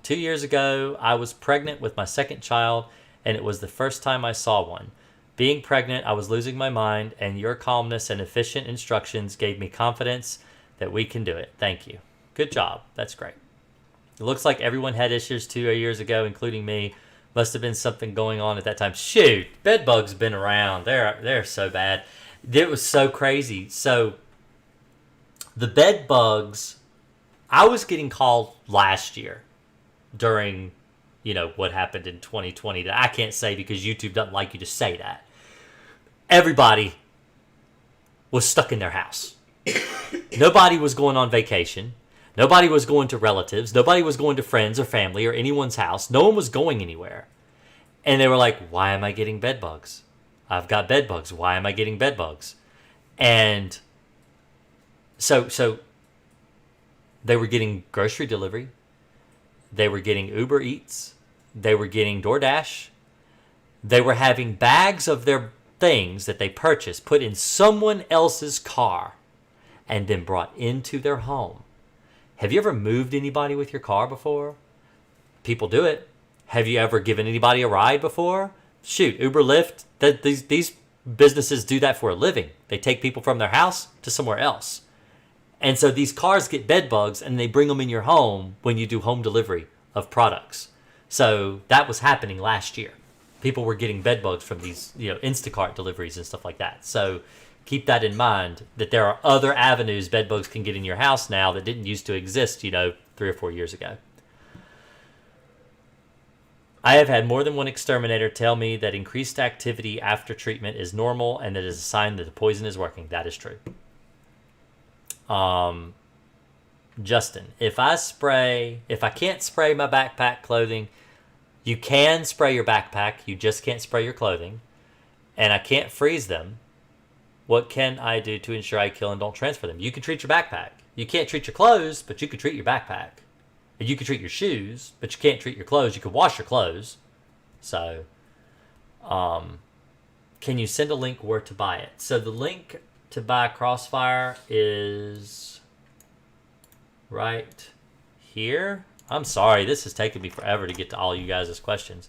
2 years ago, I was pregnant with my second child, and it was the first time I saw one. Being pregnant, I was losing my mind, and your calmness and efficient instructions gave me confidence that we can do it. Thank you. Good job. That's great. It looks like everyone had issues 2 years ago, including me. Must have been something going on at that time. Shoot, bed bugs been around. They're so bad. It was so crazy. So the bed bugs, I was getting called last year during, what happened in 2020 that I can't say because YouTube doesn't like you to say that. Everybody was stuck in their house. Nobody was going on vacation. Nobody was going to relatives. Nobody was going to friends or family or anyone's house. No one was going anywhere. And they were like, why am I getting bed bugs? I've got bed bugs. Why am I getting bed bugs? And so they were getting grocery delivery. They were getting Uber Eats. They were getting DoorDash. They were having bags of their things that they purchased put in someone else's car and then brought into their home. Have you ever moved anybody with your car before? People do it. Have you ever given anybody a ride before? Shoot, Uber, Lyft, these businesses do that for a living. They take people from their house to somewhere else. And so these cars get bed bugs and they bring them in your home when you do home delivery of products. So that was happening last year. People were getting bed bugs from these, Instacart deliveries and stuff like that. So keep that in mind, that there are other avenues bed bugs can get in your house now that didn't used to exist, 3 or 4 years ago. I have had more than one exterminator tell me that increased activity after treatment is normal and that is a sign that the poison is working. That is true. Justin, if I can't spray my backpack clothing, you can spray your backpack, you just can't spray your clothing, and I can't freeze them. What can I do to ensure I kill and don't transfer them? You can treat your backpack. You can't treat your clothes, but you can treat your backpack. And you can treat your shoes, but you can't treat your clothes. You can wash your clothes. So, can you send a link where to buy it? So the link to buy Crossfire is right here. I'm sorry, this has taken me forever to get to all you guys' questions.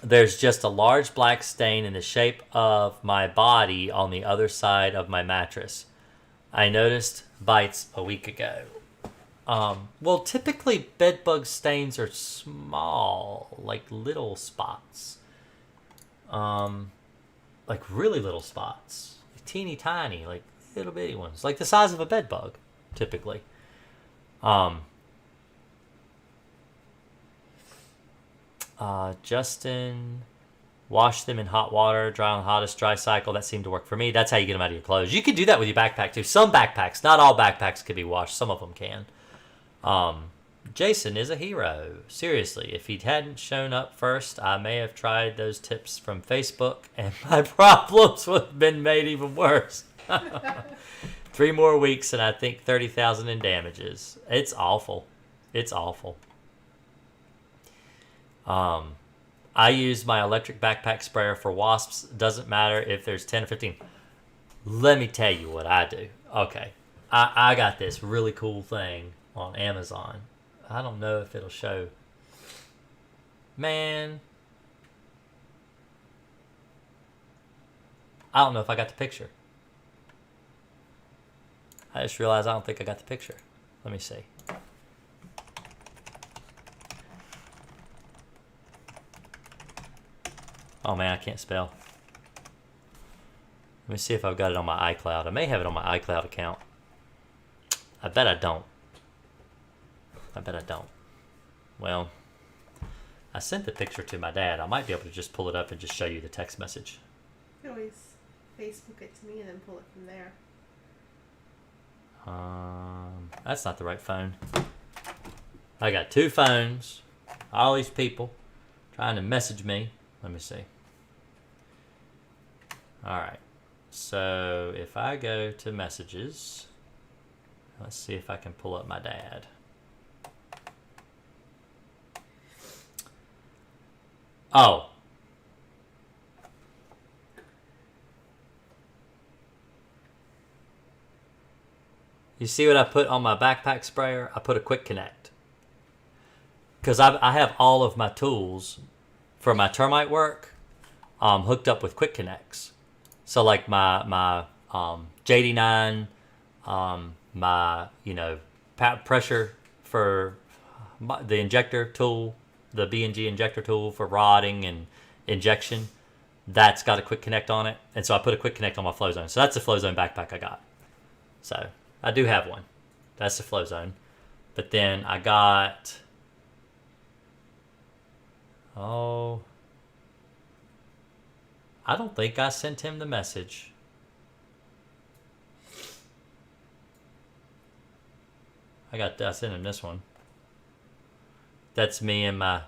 There's just a large black stain in the shape of my body on the other side of my mattress. I noticed bites a week ago. Well, typically bed bug stains are small, like little spots. Like really little spots. Teeny tiny, like little bitty ones. Like the size of a bed bug, typically. Justin, wash them in hot water, dry on hottest, dry cycle. That seemed to work for me. That's how you get them out of your clothes. You can do that with your backpack too. Some backpacks, not all backpacks can be washed. Some of them can. Jason is a hero. Seriously, if he hadn't shown up first, I may have tried those tips from Facebook and my problems would have been made even worse. 3 more weeks and I think 30,000 in damages. It's awful. It's awful. I use my electric backpack sprayer for wasps. Doesn't matter if there's 10 or 15. Let me tell you what I do. Okay. I got this really cool thing on Amazon. I don't know if it'll show. Man. I don't know if I got the picture. I just realized I don't think I got the picture. Let me see. Oh man, I can't spell. Let me see if I've got it on my iCloud. I may have it on my iCloud account. I bet I don't. I bet I don't. Well, I sent the picture to my dad. I might be able to just pull it up and just show you the text message. You can always Facebook it to me and then pull it from there. That's not the right phone. I got two phones. All these people trying to message me. Let me see. Alright. So if I go to messages, let's see if I can pull up my dad. Oh. You see what I put on my backpack sprayer? I put a quick connect. Because I have all of my tools for my termite work hooked up with quick connects. So like my JD9, my pressure for the injector tool, the B&G injector tool for rodding and injection, that's got a quick connect on it. And so I put a quick connect on my Flow Zone. So that's the Flow Zone backpack I got. So I do have one. That's the Flow Zone. But then I got... Oh... I don't think I sent him the message. I sent him this one. That's me and my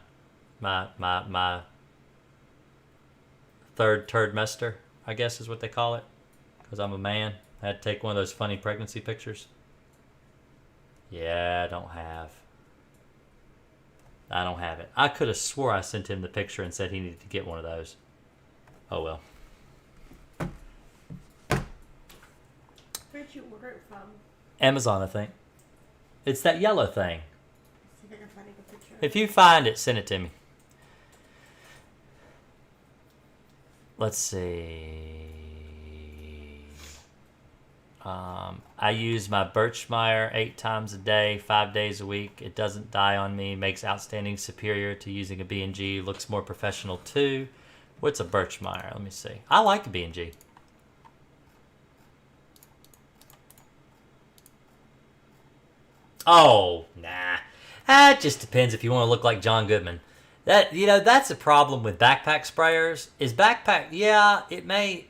third turdmester, I guess is what they call it. Because I'm a man. I had to take one of those funny pregnancy pictures. Yeah, I don't have it. I could have swore I sent him the picture and said he needed to get one of those. Oh well. Where'd you order it from? Amazon, I think. It's that yellow thing. See if I can find a good picture. If you find it, send it to me. Let's see. I use my Birchmeyer 8 times a day, 5 days a week. It doesn't die on me. Makes outstanding superior to using a B&G. Looks more professional too. What's a Birchmeyer? Let me see. I like a B&G. Oh, nah. It just depends if you want to look like John Goodman. That's a problem with backpack sprayers. It may...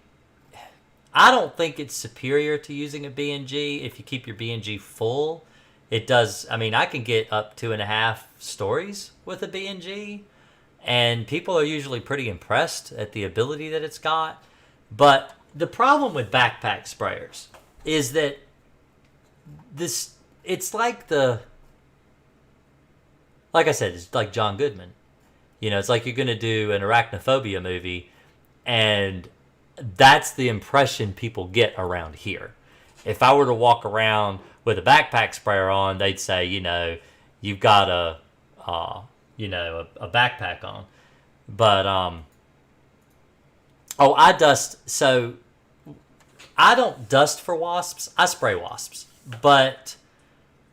I don't think it's superior to using a B&G if you keep your B&G full. It does... I mean, I can get up 2.5 stories with a B&G. And people are usually pretty impressed at the ability that it's got. But the problem with backpack sprayers is that it's like like I said, it's like John Goodman. It's like you're going to do an arachnophobia movie, and that's the impression people get around here. If I were to walk around with a backpack sprayer on, they'd say, you've got a backpack on. But I dust. So I don't dust for wasps. I spray wasps, but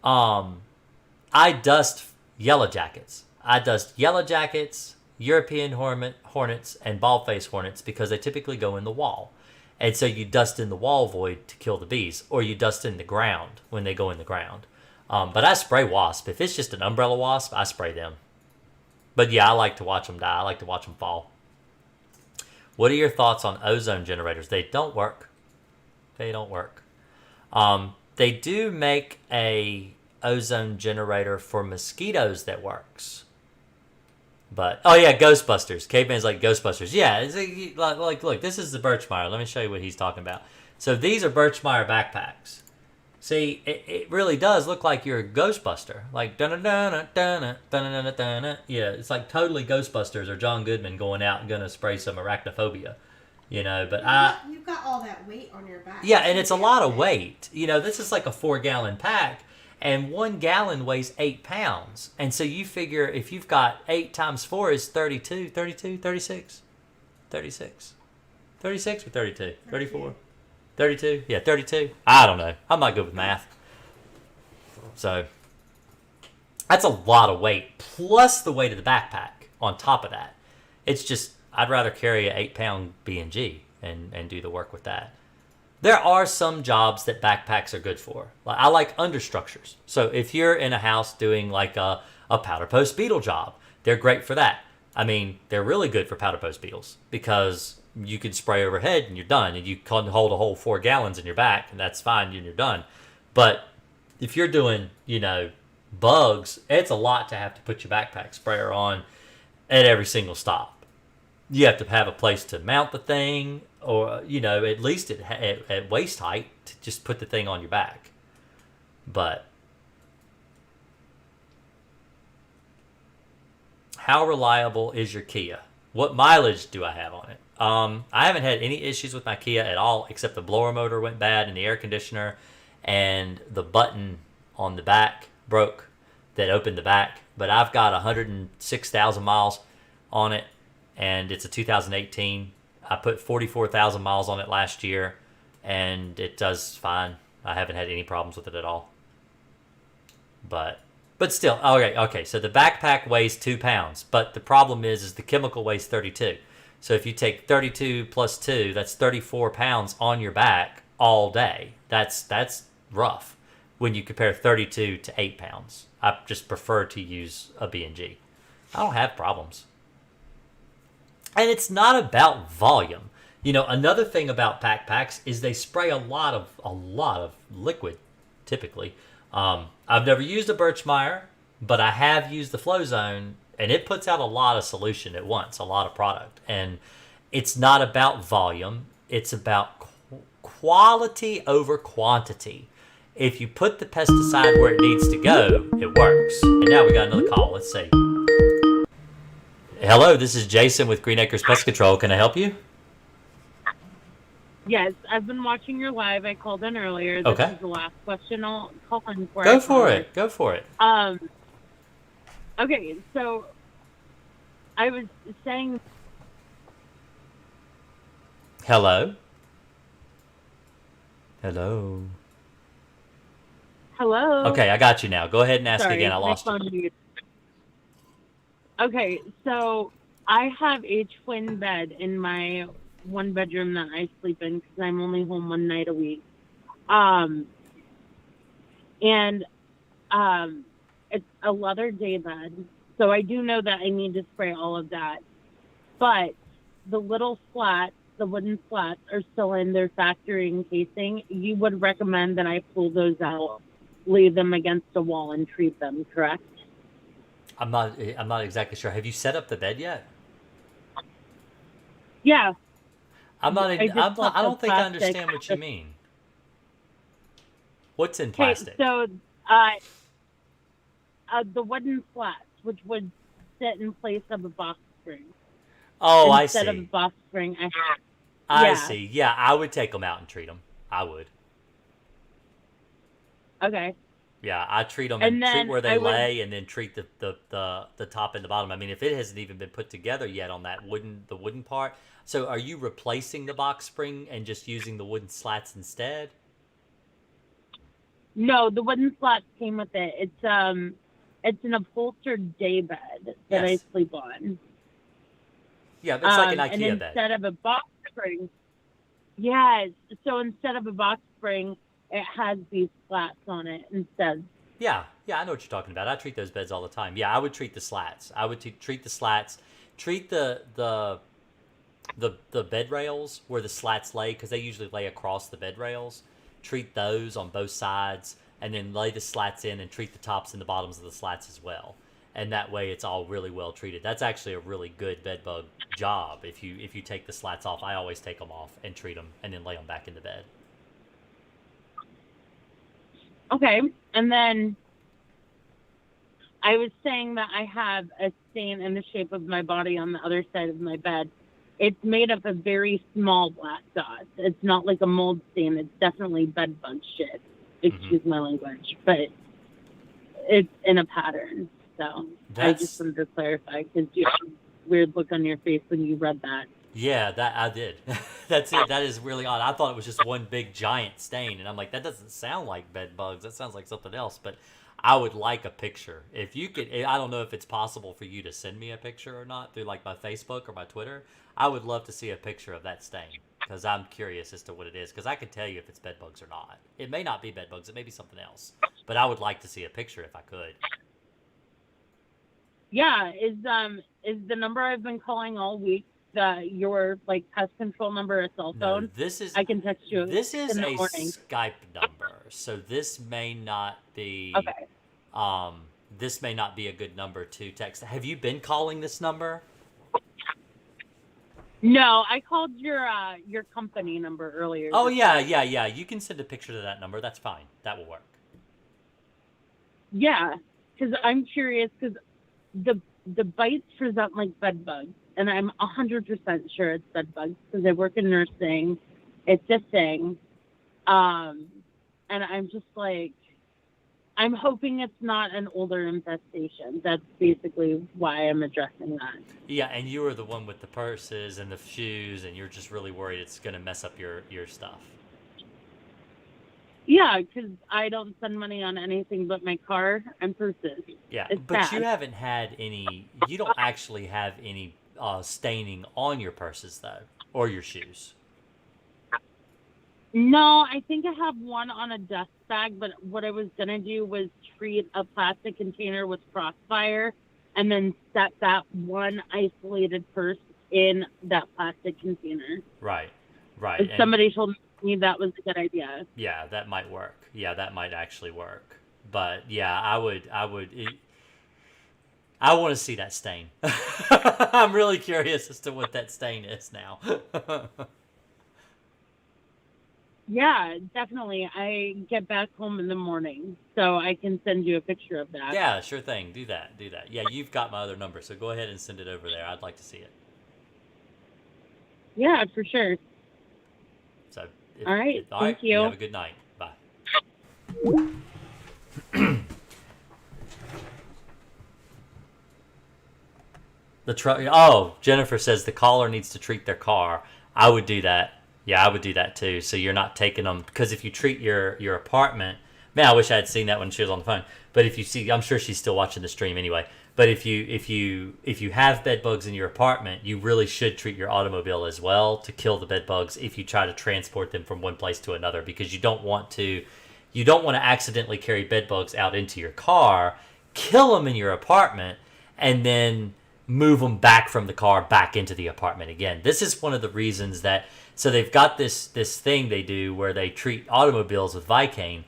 I dust yellow jackets. I dust yellow jackets, European hornets, and bald-faced hornets because they typically go in the wall. And so you dust in the wall void to kill the bees, or you dust in the ground when they go in the ground. But I spray wasp. If it's just an umbrella wasp, I spray them. But yeah, I like to watch them die. I like to watch them fall. What are your thoughts on ozone generators? They don't work. They don't work. They do make a ozone generator for mosquitoes that works. But, oh yeah, Ghostbusters. Caveman's like Ghostbusters. Yeah, it's like, look, this is the Birchmeyer. Let me show you what he's talking about. So these are Birchmeyer backpacks. See, it really does look like you're a Ghostbuster. Like, dun-dun-dun-dun-dun-dun-dun-dun. Yeah, it's like totally Ghostbusters or John Goodman going out and going to spray some arachnophobia. But you've got all that weight on your back. Yeah, and it's a lot of weight. This is like a 4-gallon pack, and 1 gallon weighs 8 pounds. And so you figure if you've got 8 times 4 is 36. 36 or 32? 34? 32? Yeah, 32. I don't know. I'm not good with math. So that's a lot of weight, plus the weight of the backpack on top of that. It's just, I'd rather carry an 8-pound B&G and do the work with that. There are some jobs that backpacks are good for. Like, I like understructures. So if you're in a house doing like a powder post beetle job, they're great for that. I mean, they're really good for powder post beetles because you can spray overhead and you're done. And you can hold a whole 4 gallons in your back and that's fine and you're done. But if you're doing, bugs, it's a lot to have to put your backpack sprayer on at every single stop. You have to have a place to mount the thing, or at least at waist height to just put the thing on your back. But how reliable is your Kia? What mileage do I have on it? I haven't had any issues with my Kia at all, except the blower motor went bad and the air conditioner, and the button on the back broke that opened the back. But I've got 106,000 miles on it, and it's a 2018. I put 44,000 miles on it last year, and it does fine. I haven't had any problems with it at all. But still, okay. So the backpack weighs 2 pounds, but the problem is the chemical weighs 32. So if you take 32 plus 2, that's 34 pounds on your back all day. That's rough when you compare 32 to 8 pounds. I just prefer to use a B&G. I don't have problems. And it's not about volume. Another thing about backpacks is they spray a lot of liquid, typically. I've never used a Birchmeyer, but I have used the Flow Zone, and it puts out a lot of solution at once, a lot of product. And it's not about volume. It's about quality over quantity. If you put the pesticide where it needs to go, it works. And now we got another call. Let's see. Hello, this is Jason with Green Acres Pest Control. Can I help you? Yes, I've been watching your live. I called in earlier. This is the last question I'll call in for. Go for it. Okay, so I was saying... Hello? Okay, I got you now. Go ahead and ask again. I lost you. Okay, so I have a twin bed in my one bedroom that I sleep in because I'm only home one night a week. And it's a leather day bed, so I do know that I need to spray all of that. But the little slats, the wooden slats, are still in their factory encasing. You would recommend that I pull those out, lay them against a wall, and treat them, correct? I'm not exactly sure. Have you set up the bed yet? Yeah. I don't think I understand what you mean. What's in plastic? So, the wooden slats, which would sit in place of a box spring. Oh, I see. Instead of a box spring, I see. Yeah, I would take them out and treat them. I would. Okay. Yeah, I treat them and treat where they lay, and then treat the top and the bottom. I mean, if it hasn't even been put together yet on that the wooden part. So, are you replacing the box spring and just using the wooden slats instead? No, the wooden slats came with it. It's an upholstered day bed that I sleep on. Yeah, it's like an IKEA and bed. Instead of a box spring, yes. So instead of a box spring, it has these slats on it instead. Yeah, I know what you're talking about. I treat those beds all the time. Yeah, I would treat the slats. I would treat the slats. Treat the bed rails where the slats lay, because they usually lay across the bed rails. Treat those on both sides, and then lay the slats in and treat the tops and the bottoms of the slats as well. And that way it's all really well treated. That's actually a really good bed bug job. If you take the slats off, I always take them off and treat them and then lay them back in the bed. Okay, and then I was saying that I have a stain in the shape of my body on the other side of my bed. It's made up of very small black dots. It's not like a mold stain. It's definitely bed bug shit. Excuse my language, but it's in a pattern. So I just wanted to clarify, because you had a weird look on your face when you read that. Yeah, that I did. That's it. That is really odd. I thought it was just one big giant stain, and I'm like, that doesn't sound like bed bugs. That sounds like something else. But I would like a picture. If you could, I don't know if it's possible for you to send me a picture or not through like my Facebook or my Twitter. I would love to see a picture of that stain because I'm curious as to what it is. Because I can tell you if it's bed bugs or not. It may not be bed bugs. It may be something else. But I would like to see a picture if I could. Yeah, is the number I've been calling all week your like pest control number a cell phone? No, this is. I can text you. This is in the a morning. Skype number, so this may not be. Okay. This may not be a good number to text. Have you been calling this number? No, I called your company number earlier. Oh yeah. You can send a picture to that number. That's fine. That will work. Yeah, because I'm curious because the bites present like bed bugs, and I'm 100% sure it's bed bugs because I work in nursing. It's a thing, and I'm just like, I'm hoping it's not an older infestation. That's basically why I'm addressing that. Yeah, and you were the one with the purses and the shoes, and you're just really worried it's going to mess up your stuff. Yeah, because I don't spend money on anything but my car and purses. Yeah, it's but bad. you haven't had any. You don't actually have any staining on your purses though, or your shoes. No, I think I have one on a dust bag, but what I was going to do was treat a plastic container with Crossfire and then set that one isolated purse in that plastic container. Right. And somebody told me that was a good idea. Yeah, that might work. Yeah, that might actually work. But yeah, I want to see that stain. I'm really curious as to what that stain is now. Yeah, definitely. I get back home in the morning, so I can send you a picture of that. Yeah, sure thing. Do that. Yeah, you've got my other number, so go ahead and send it over there. I'd like to see it. Yeah, for sure. So, all right. Thank you. You have a good night. Bye. Jennifer says the caller needs to treat their car. I would do that. Yeah, I would do that too. So you're not taking them, because if you treat your apartment, man, I wish I had seen that when she was on the phone. But if you see, I'm sure she's still watching the stream anyway. But if you have bed bugs in your apartment, you really should treat your automobile as well to kill the bed bugs if you try to transport them from one place to another, because you don't want to accidentally carry bed bugs out into your car, kill them in your apartment, and then move them back from the car back into the apartment again. This is one of the reasons that. So they've got this thing they do where they treat automobiles with Vicane,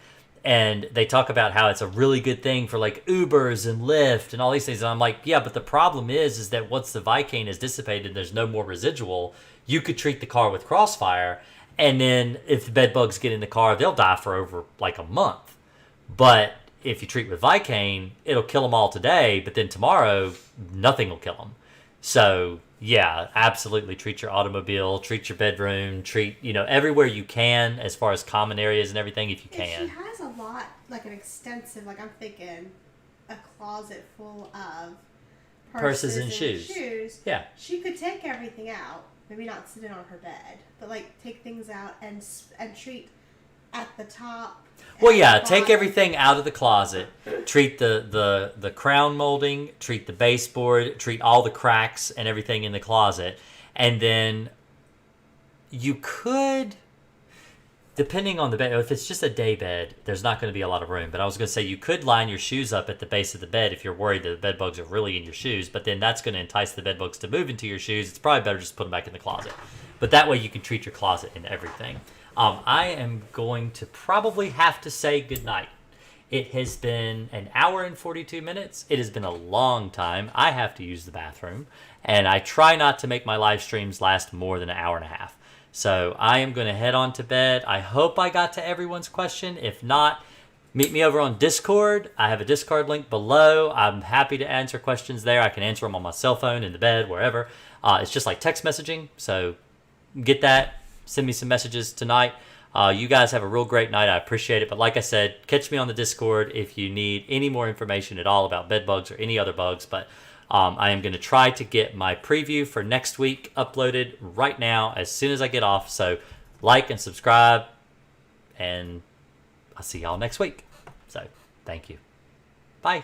and they talk about how it's a really good thing for like Ubers and Lyft and all these things. And I'm like, yeah, but the problem is that once the Vicane is dissipated, there's no more residual. You could treat the car with Crossfire, and then if the bed bugs get in the car, they'll die for over like a month. But if you treat with Vicane, it'll kill them all today, but then tomorrow, nothing will kill them. So yeah, absolutely treat your automobile, treat your bedroom, treat, everywhere you can as far as common areas and everything if you can. If she has a lot, like an extensive, like I'm thinking a closet full of purses and shoes. Yeah. She could take everything out, maybe not sit it on her bed, but like take things out and treat at the top. Well, yeah, take everything out of the closet, treat the crown molding, treat the baseboard, treat all the cracks and everything in the closet, and then you could, depending on the bed, if it's just a day bed, there's not going to be a lot of room, but I was going to say you could line your shoes up at the base of the bed if you're worried that the bed bugs are really in your shoes, but then that's going to entice the bed bugs to move into your shoes. It's probably better just put them back in the closet. But that way you can treat your closet and everything. I am going to probably have to say goodnight. It has been an hour and 42 minutes. It has been a long time. I have to use the bathroom, and I try not to make my live streams last more than an hour and a half. So I am going to head on to bed. I hope I got to everyone's question. If not, meet me over on Discord. I have a Discord link below. I'm happy to answer questions there. I can answer them on my cell phone, in the bed, wherever. It's just like text messaging, so get that. Send me some messages tonight. You guys have a real great night. I appreciate it. But like I said, catch me on the Discord if you need any more information at all about bed bugs or any other bugs. But I am going to try to get my preview for next week uploaded right now as soon as I get off. So like and subscribe, and I'll see y'all next week. So thank you. Bye.